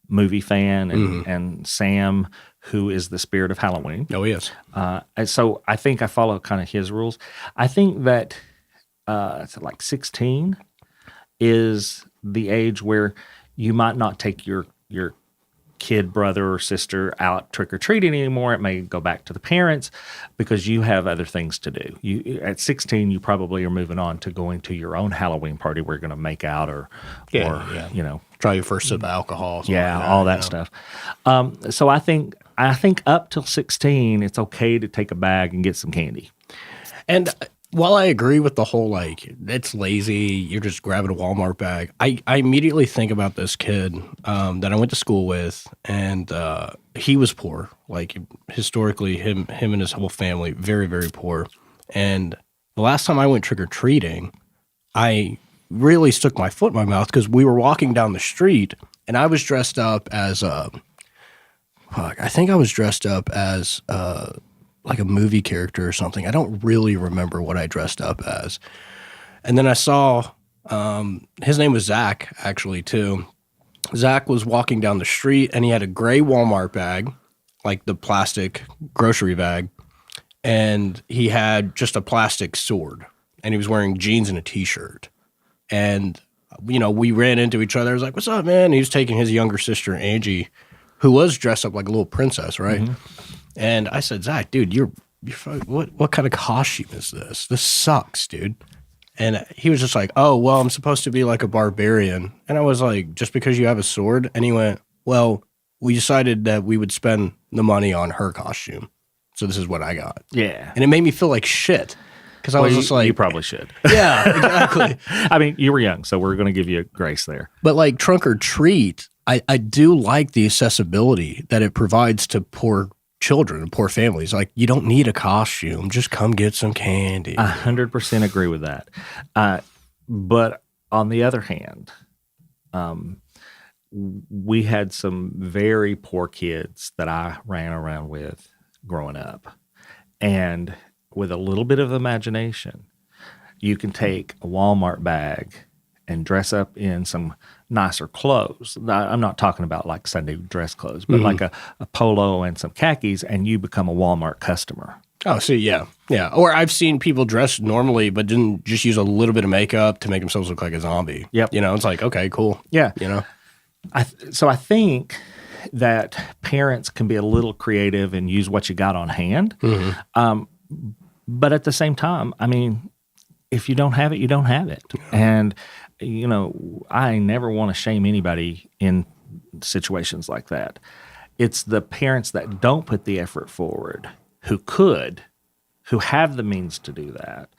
movie fan, and Sam, who is the spirit of Halloween. Oh, yes. And so I think I follow kind of his rules. I think that like 16 is the age where you might not take your kid, brother, or sister out trick-or-treating anymore. It may go back to the parents because you have other things to do. At 16, you probably are moving on to going to your own Halloween party where you're going to make out or Try your first sip of alcohol. all that stuff. So I think up till 16, it's okay to take a bag and get some candy. And while I agree with the whole, it's lazy, you're just grabbing a Walmart bag, I immediately think about this kid that I went to school with, and he was poor. Historically, him and his whole family, very, very poor. And the last time I went trick-or-treating, I really stuck my foot in my mouth because we were walking down the street, and I was dressed up as I think I was dressed up as like a movie character or something. I don't really remember what I dressed up as. And then I saw, his name was Zach, actually, too. Zach was walking down the street, and he had a gray Walmart bag, like the plastic grocery bag, and he had just a plastic sword, and he was wearing jeans and a T-shirt. And, we ran into each other. I was like, what's up, man? And he was taking his younger sister, Angie, who was dressed up like a little princess, right? Mm-hmm. And I said, Zach, dude, you're what kind of costume is this? This sucks, dude. And he was just like, oh, well, I'm supposed to be like a barbarian. And I was like, just because you have a sword? And he went, well, we decided that we would spend the money on her costume. So this is what I got. Yeah. And it made me feel like shit. Because I was just like... You probably should. Yeah, exactly. I mean, you were young, so we're going to give you grace there. But trunk or treat, I do like the accessibility that it provides to poor children and poor families. You don't need a costume. Just come get some candy. 100% agree with that. But on the other hand, we had some very poor kids that I ran around with growing up. And with a little bit of imagination, you can take a Walmart bag and dress up in some nicer clothes. I'm not talking about Sunday dress clothes, but like a polo and some khakis, and you become a Walmart customer. Oh, see, yeah. Yeah. Or I've seen people dress normally, but didn't just use a little bit of makeup to make themselves look like a zombie. Yep. It's like, okay, cool. Yeah. You know? So I think that parents can be a little creative and use what you got on hand. But at the same time, I mean, if you don't have it, you don't have it. And, I never want to shame anybody in situations like that. It's the parents that don't put the effort forward who have the means to do that.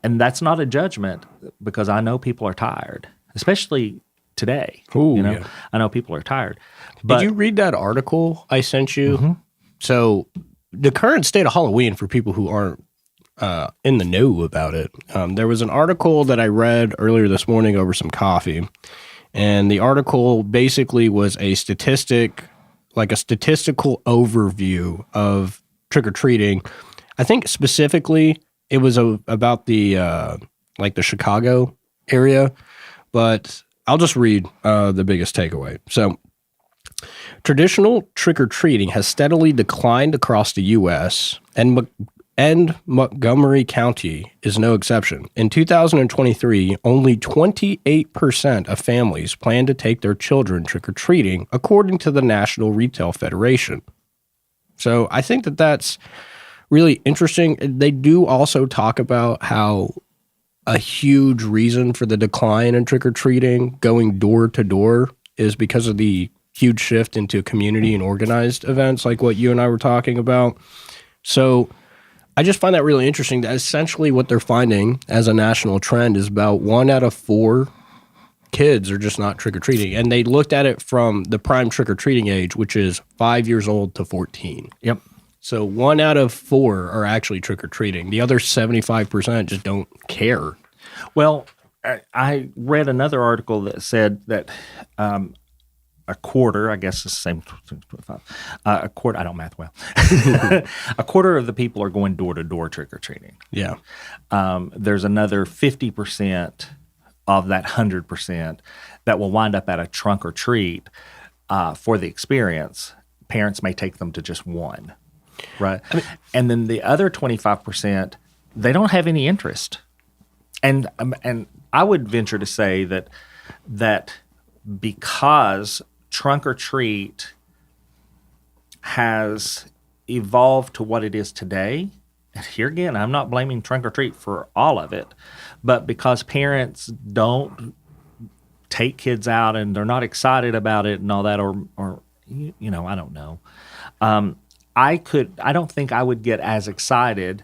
And that's not a judgment, because I know people are tired, especially today. Yeah. I know people are tired. But did you read that article I sent you? So the current state of Halloween, for people who aren't in the know about it, there was an article that I read earlier this morning over some coffee, and the article basically was a statistical overview of trick-or-treating. I think specifically it was about the the Chicago area, but I'll just read the biggest takeaway. So, traditional trick-or-treating has steadily declined across the U.S., and Montgomery County is no exception. In 2023, only 28% of families plan to take their children trick-or-treating, according to the National Retail Federation. So I think that that's really interesting. They do also talk about how a huge reason for the decline in trick-or-treating, going door to door, is because of the huge shift into community and organized events like what you and I were talking about. So I just find that really interesting, that essentially what they're finding as a national trend is about 1 out of 4 kids are just not trick-or-treating. And they looked at it from the prime trick-or-treating age, which is 5 years old to 14. Yep. So 1 out of 4 are actually trick-or-treating. The other 75% just don't care. Well, I read another article that said that a quarter, I guess it's the same, a quarter, I don't math well. A quarter of the people are going door to door trick or treating. Yeah. There's another 50% of that 100% that will wind up at a trunk or treat for the experience. Parents may take them to just one, right? And then the other 25%, they don't have any interest. And I would venture to say that because trunk or treat has evolved to what it is today, and here again, I'm not blaming trunk or treat for all of it, but because parents don't take kids out and they're not excited about it and all that, or I don't know. I don't think I would get as excited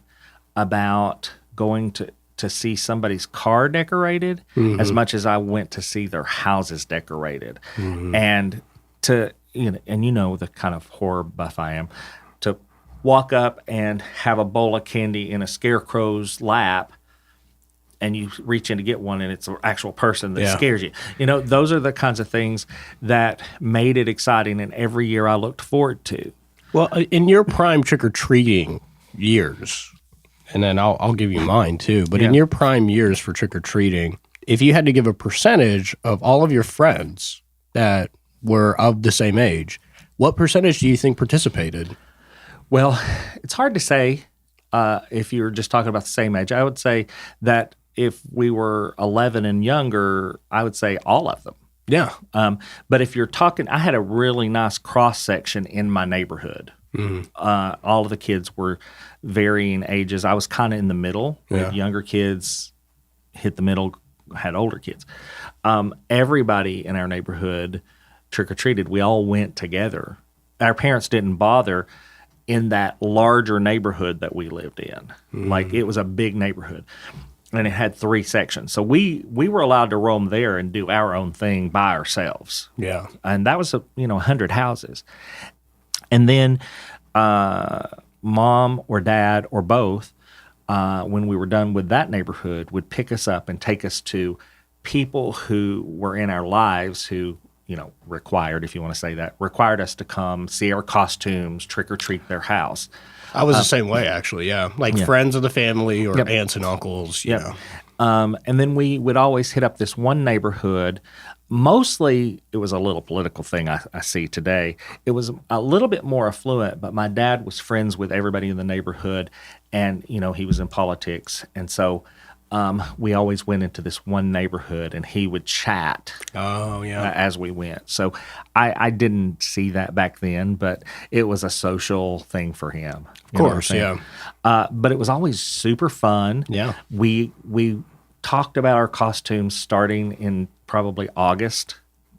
about going to see somebody's car decorated as much as I went to see their houses decorated. And the kind of horror buff I am, to walk up and have a bowl of candy in a scarecrow's lap, and you reach in to get one and it's an actual person that scares you. Those are the kinds of things that made it exciting, and every year I looked forward to. Well, in your prime trick-or-treating years, and then I'll give you mine too, but in your prime years for trick-or-treating, if you had to give a percentage of all of your friends that were of the same age, what percentage do you think participated? Well, it's hard to say if you're just talking about the same age. I would say that if we were 11 and younger, I would say all of them. Yeah. But if you're talking, I had a really nice cross-section in my neighborhood. All of the kids were varying ages. I was kind of in the middle. Yeah. Younger kids hit the middle, had older kids. Everybody in our neighborhood trick-or-treated. We all went together. Our parents didn't bother in that larger neighborhood that we lived in. Like, it was a big neighborhood, and it had 3 sections. So we were allowed to roam there and do our own thing by ourselves. Yeah. And that was 100 houses. And then mom or dad or both, when we were done with that neighborhood, would pick us up and take us to people who were in our lives who, required, if you want to say that, required us to come see our costumes, trick or treat their house. I was the same way, actually, yeah. Like friends of the family or aunts and uncles, you know. And then we would always hit up this one neighborhood. Mostly, it was a little political thing I see today. It was a little bit more affluent, but my dad was friends with everybody in the neighborhood, and, he was in politics. And so we always went into this one neighborhood, and he would chat Oh yeah. as we went. So I didn't see that back then, but it was a social thing for him. Of course, yeah. But it was always super fun. Yeah. We talked about our costumes starting in probably August,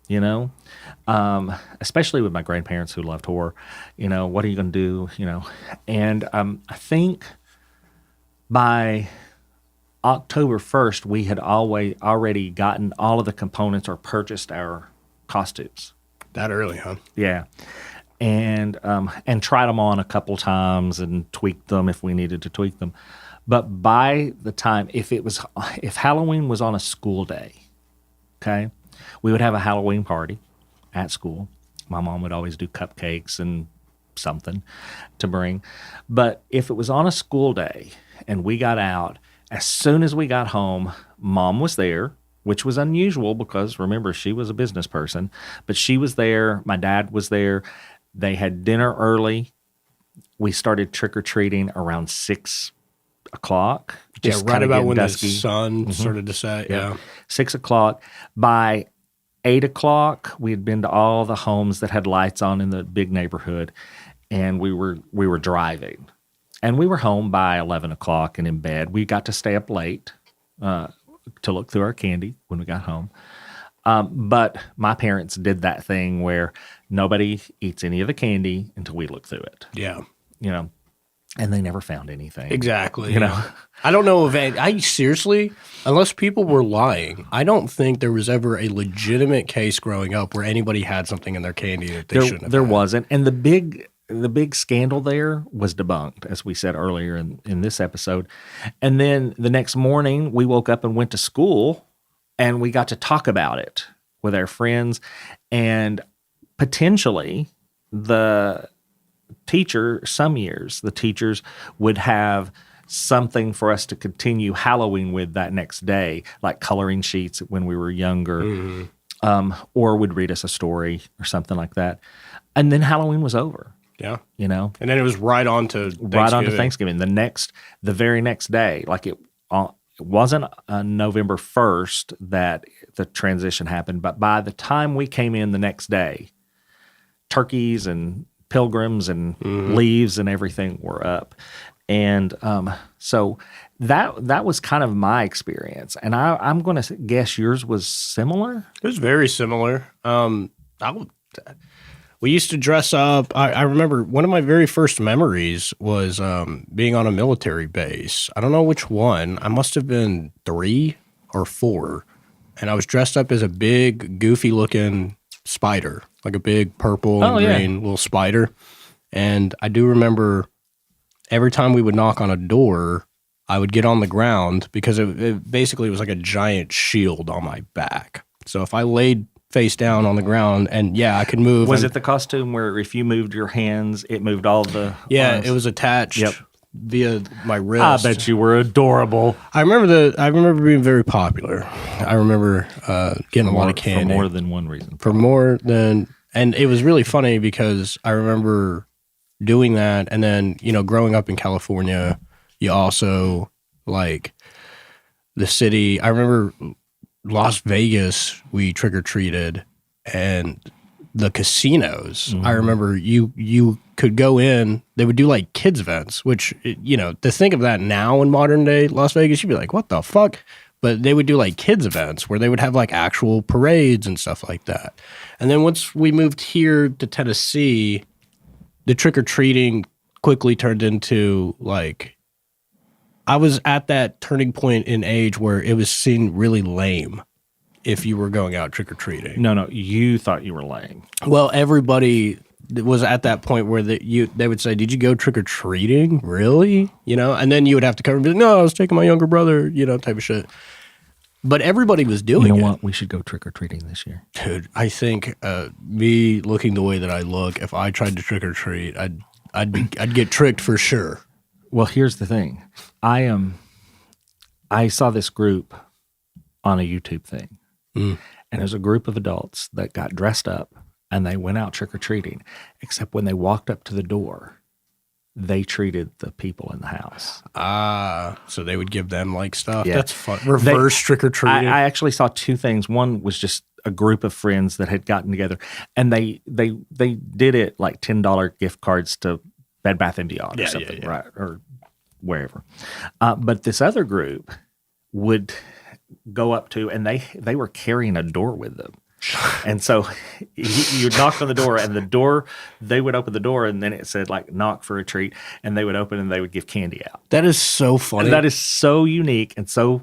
especially with my grandparents who loved horror. What are you going to do? And I think by October 1st, we had already gotten all of the components or purchased our costumes. That early, huh? Yeah. And tried them on a couple times and tweaked them if we needed to tweak them. But by the time, if Halloween was on a school day, okay, we would have a Halloween party at school. My mom would always do cupcakes and something to bring. But if it was on a school day and we got out, as soon as we got home, Mom was there, which was unusual because, remember, she was a business person. But she was there. My dad was there. They had dinner early. We started trick-or-treating around 6 o'clock. Yeah, right about when dusky. the sun started to set. Yeah. 6 o'clock. By 8 o'clock, we had been to all the homes that had lights on in the big neighborhood, and we were driving. And we were home by 11 o'clock and in bed. We got to stay up late to look through our candy when we got home. But my parents did that thing where nobody eats any of the candy until we look through it. Yeah. And they never found anything. Exactly. I don't know if I seriously, unless people were lying, I don't think there was ever a legitimate case growing up where anybody had something in their candy that they shouldn't have. There had. wasn't. And the big scandal there was debunked, as we said earlier in this episode. And then the next morning, we woke up and went to school, and we got to talk about it with our friends. And potentially, some years, the teachers would have something for us to continue Halloween with that next day, like coloring sheets when we were younger, or would read us a story or something like that. And then Halloween was over. Yeah. And then it was right on to Thanksgiving. The very next day, like it wasn't November 1st that the transition happened, but by the time we came in the next day, turkeys and pilgrims and leaves and everything were up. And so that was kind of my experience. And I'm going to guess yours was similar? It was very similar. We used to dress up. I remember one of my very first memories was being on a military base. I don't know which one. I must have been 3 or 4. And I was dressed up as a big, goofy-looking spider, like a big purple and green little spider. And I do remember every time we would knock on a door, I would get on the ground because it basically was like a giant shield on my back. So if I laid face down on the ground, and I could move. Was it the costume where if you moved your hands, it moved all the arms? It was attached via my wrist. I bet you were adorable. I remember being very popular. I remember getting a lot of candy. For more than one reason. And it was really funny because I remember doing that, and then, growing up in California, you also, like, the city, I remember Las Vegas, we trick-or-treated, and the casinos, I remember you could go in, they would do like kids events, which, to think of that now in modern day Las Vegas, you'd be like, what the fuck? But they would do like kids events where they would have like actual parades and stuff like that. And then once we moved here to Tennessee, the trick-or-treating quickly turned into like, I was at that turning point in age where it was seen really lame if you were going out trick-or-treating. No, you thought you were lame. Well, everybody was at that point where they would say, did you go trick-or-treating? Really? And then you would have to cover and be like, no, I was taking my younger brother, type of shit. But everybody was doing it. You know what? We should go trick-or-treating this year. Dude, I think me looking the way that I look, if I tried to trick-or-treat, I'd get tricked for sure. Well, here's the thing. I saw this group on a YouTube thing, and it was a group of adults that got dressed up, and they went out trick-or-treating, except when they walked up to the door, they treated the people in the house. So they would give them like stuff. Yeah. That's fun. Reverse trick or treating. I actually saw two things. One was just a group of friends that had gotten together, and they did it like $10 gift cards to Bed Bath & Beyond or something, right, or wherever. But this other group would go up to, and they were carrying a door with them. And so you knocked on the door, and they would open the door, and then it said like knock for a treat, and they would open and they would give candy out. That is so funny. And that is so unique. And so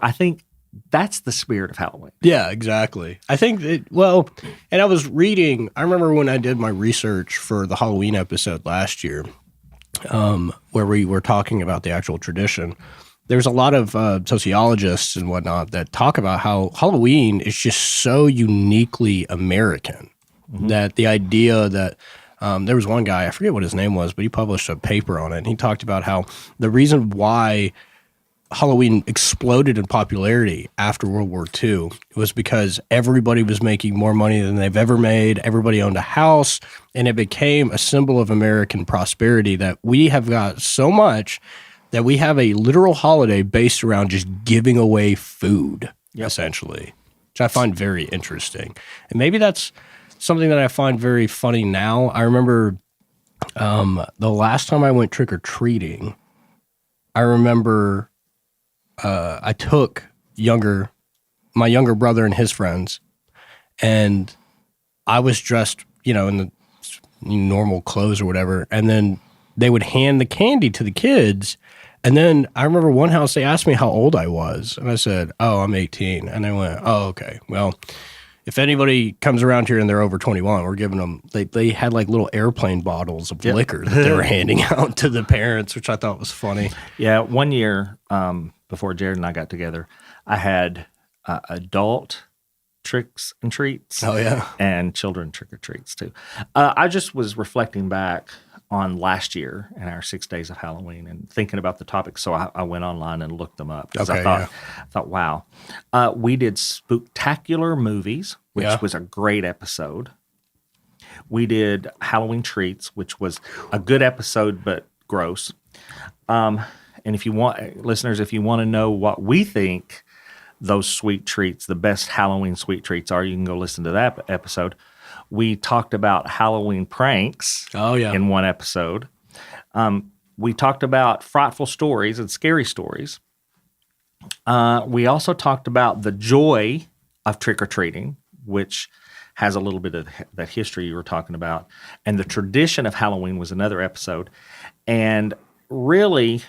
I think that's the spirit of Halloween. Yeah, exactly. I think and I was reading, I remember when I did my research for the Halloween episode last year, where we were talking about the actual tradition. There's a lot of sociologists and whatnot that talk about how Halloween is just so uniquely American that the idea that there was one guy, I forget what his name was, but he published a paper on it, and he talked about how the reason why Halloween exploded in popularity after World War II was because everybody was making more money than they've ever made. Everybody owned a house, and it became a symbol of American prosperity that we have got so much that we have a literal holiday based around just giving away food, essentially, which I find very interesting. And maybe that's something that I find very funny now. I remember the last time I went trick-or-treating, I remember I took my younger brother and his friends, and I was dressed, in the normal clothes or whatever, and then they would hand the candy to the kids. And then I remember one house, they asked me how old I was. And I said, oh, I'm 18. And they went, oh, okay. Well, if anybody comes around here and they're over 21, we're giving them, they had like little airplane bottles of liquor that they were handing out to the parents, which I thought was funny. Yeah. One year before Jared and I got together, I had adult tricks and treats. Oh, yeah. And children trick-or-treats too. I just was reflecting back on last year and our 6 days of Halloween and thinking about the topic. So I went online and looked them up because I thought, wow. We did Spooktacular Movies, which was a great episode. We did Halloween Treats, which was a good episode, but gross. And if you want, listeners, if you want to know what we think those sweet treats, the best Halloween sweet treats are, you can go listen to that episode. We talked about Halloween pranks in one episode. We talked about frightful stories and scary stories. We also talked about the joy of trick-or-treating, which has a little bit of that history you were talking about. And the tradition of Halloween was another episode. And really,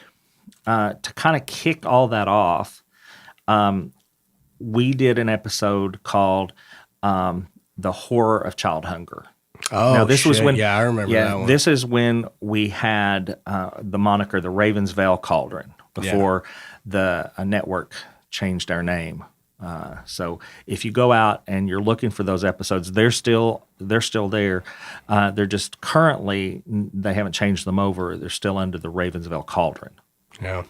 to kind of kick all that off, we did an episode called The Horror of Child Hunger. Oh, now, this was when, I remember that one. This is when we had the moniker, the Ravensvale Cauldron, before the network changed our name. So if you go out and you're looking for those episodes, they're still there. They're just currently, they haven't changed them over. They're still under the Ravensvale Cauldron. Yeah.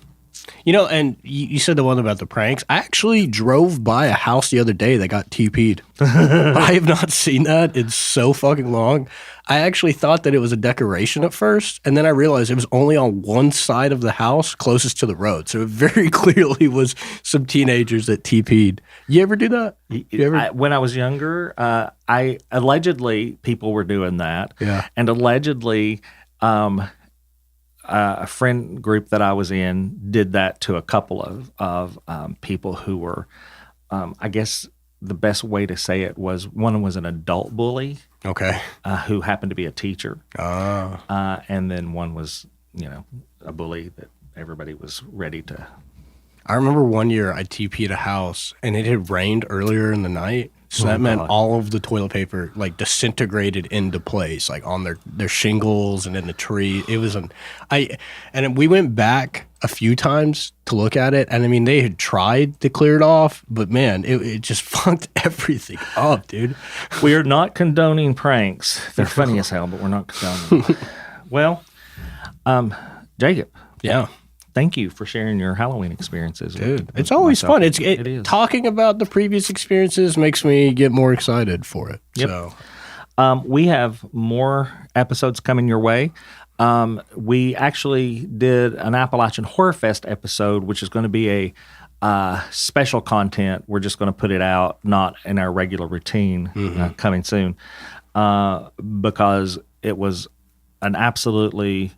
And you said the one about the pranks. I actually drove by a house the other day that got TP'd. I have not seen that in so fucking long. I actually thought that it was a decoration at first, and then I realized it was only on one side of the house closest to the road. So it very clearly was some teenagers that TP'd. You ever do that? When I was younger, I allegedly people were doing that. Yeah. And allegedly a friend group that I was in did that to a couple of people who were, I guess the best way to say it was, one was an adult bully. Okay. Who happened to be a teacher. Oh. And then one was, a bully that everybody was ready to. I remember one year I TP'd a house and it had rained earlier in the night. So that meant all of the toilet paper like disintegrated into place, like on their shingles and in the tree. It was and we went back a few times to look at it, and I mean they had tried to clear it off, but man, it just fucked everything up, dude. We are not condoning pranks. They're funny as hell, but we're not condoning. Well, Jacob. Yeah. Thank you for sharing your Halloween experiences. Dude, it's always fun. It is. Talking about the previous experiences makes me get more excited for it. Yep. So, we have more episodes coming your way. We actually did an Appalachian Horror Fest episode, which is going to be a special content. We're just going to put it out, not in our regular routine, coming soon, because it was an absolutely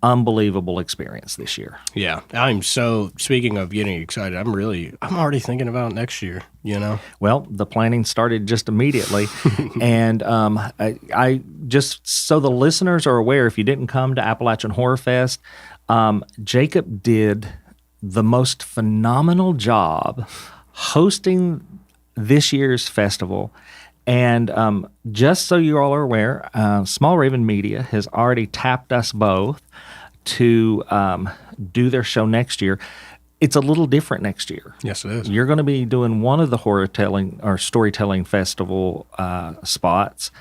unbelievable experience this year. Yeah. Speaking of getting excited, I'm already thinking about next year, Well, the planning started just immediately. And I just, so the listeners are aware, if you didn't come to Appalachian Horror Fest, Jacob did the most phenomenal job hosting this year's festival. And just so you all are aware, Small Raven Media has already tapped us both to do their show next year. It's a little different next year. Yes, it is. You're going to be doing one of the storytelling festival spots,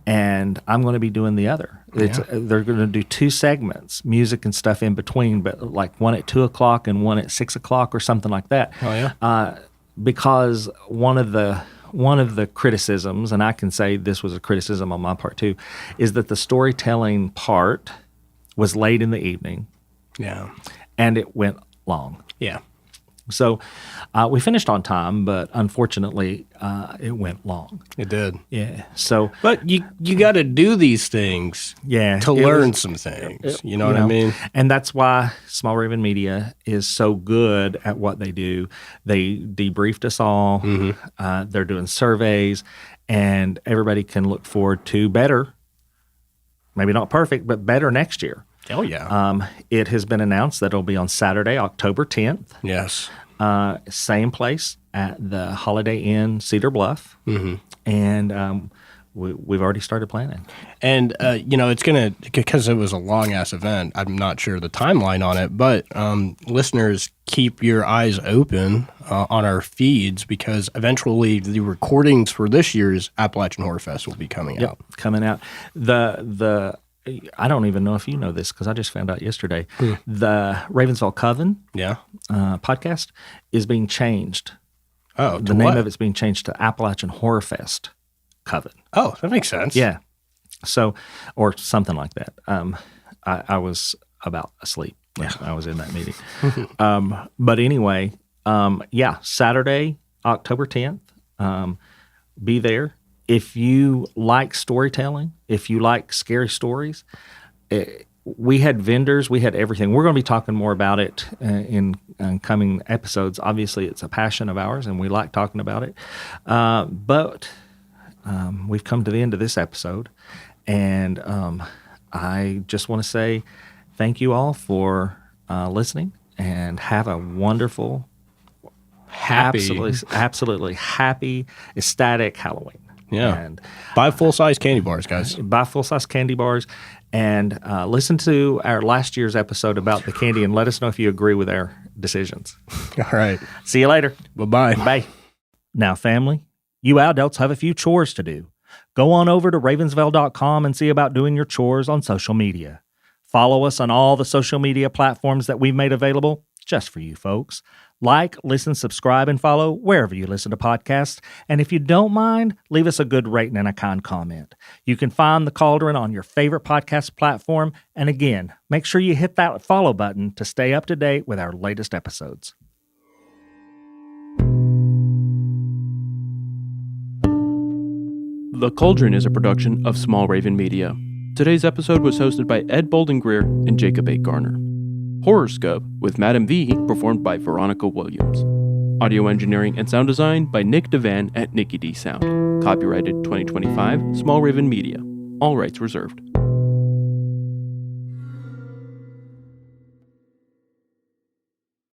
and I'm going to be doing the other. They're going to do two segments, music and stuff in between, but like one at 2:00 and one at 6:00 or something like that. Oh yeah. Because one of the criticisms, and I can say this was a criticism on my part too, is that the storytelling part was late in the evening. Yeah. And it went long. Yeah. So we finished on time, but unfortunately, it went long. It did. Yeah. So, But you got to do these things to learn some things. You know what I mean? And that's why Small Raven Media is so good at what they do. They debriefed us all. They're doing surveys, and everybody can look forward to better, maybe not perfect, but better next year. Oh, yeah. It has been announced that it'll be on Saturday, October 10th. Yes. Same place at the Holiday Inn, Cedar Bluff. And we've already started planning. And, it's going to, because it was a long-ass event, I'm not sure the timeline on it, but listeners, keep your eyes open on our feeds, because eventually the recordings for this year's Appalachian Horror Fest will be coming out. Coming out. I don't even know if you know this, because I just found out yesterday. The Ravensville Coven podcast is being changed. Oh, the name of it's being changed to Appalachian Horror Fest Coven. Oh, that makes sense. Yeah. So, or something like that. I was about asleep when I was in that meeting. But anyway, Saturday, October 10th, be there. If you like storytelling, if you like scary stories, we had vendors, we had everything. We're going to be talking more about it in coming episodes. Obviously, it's a passion of ours, and we like talking about it. But we've come to the end of this episode, and I just want to say thank you all for listening, and have a wonderful, absolutely happy, ecstatic Halloween. Yeah. And buy full-size candy bars, guys. Buy full-size candy bars, and listen to our last year's episode about the candy, and let us know if you agree with our decisions. All right. See you later. Bye-bye. Bye. Now, family, you adults have a few chores to do. Go on over to ravensville.com and see about doing your chores on social media. Follow us on all the social media platforms that we've made available just for you folks. Like, listen, subscribe, and follow wherever you listen to podcasts. And if you don't mind, leave us a good rating and a kind comment. You can find The Cauldron on your favorite podcast platform. And again, make sure you hit that follow button to stay up to date with our latest episodes. The Cauldron is a production of Small Raven Media. Today's episode was hosted by Ed Bolden-Greer and Jacob Garner. Horoscope with Madam V, performed by Veronica Williams. Audio engineering and sound design by Nick Devan at Nicky D Sound. Copyrighted 2025, Small Raven Media. All rights reserved.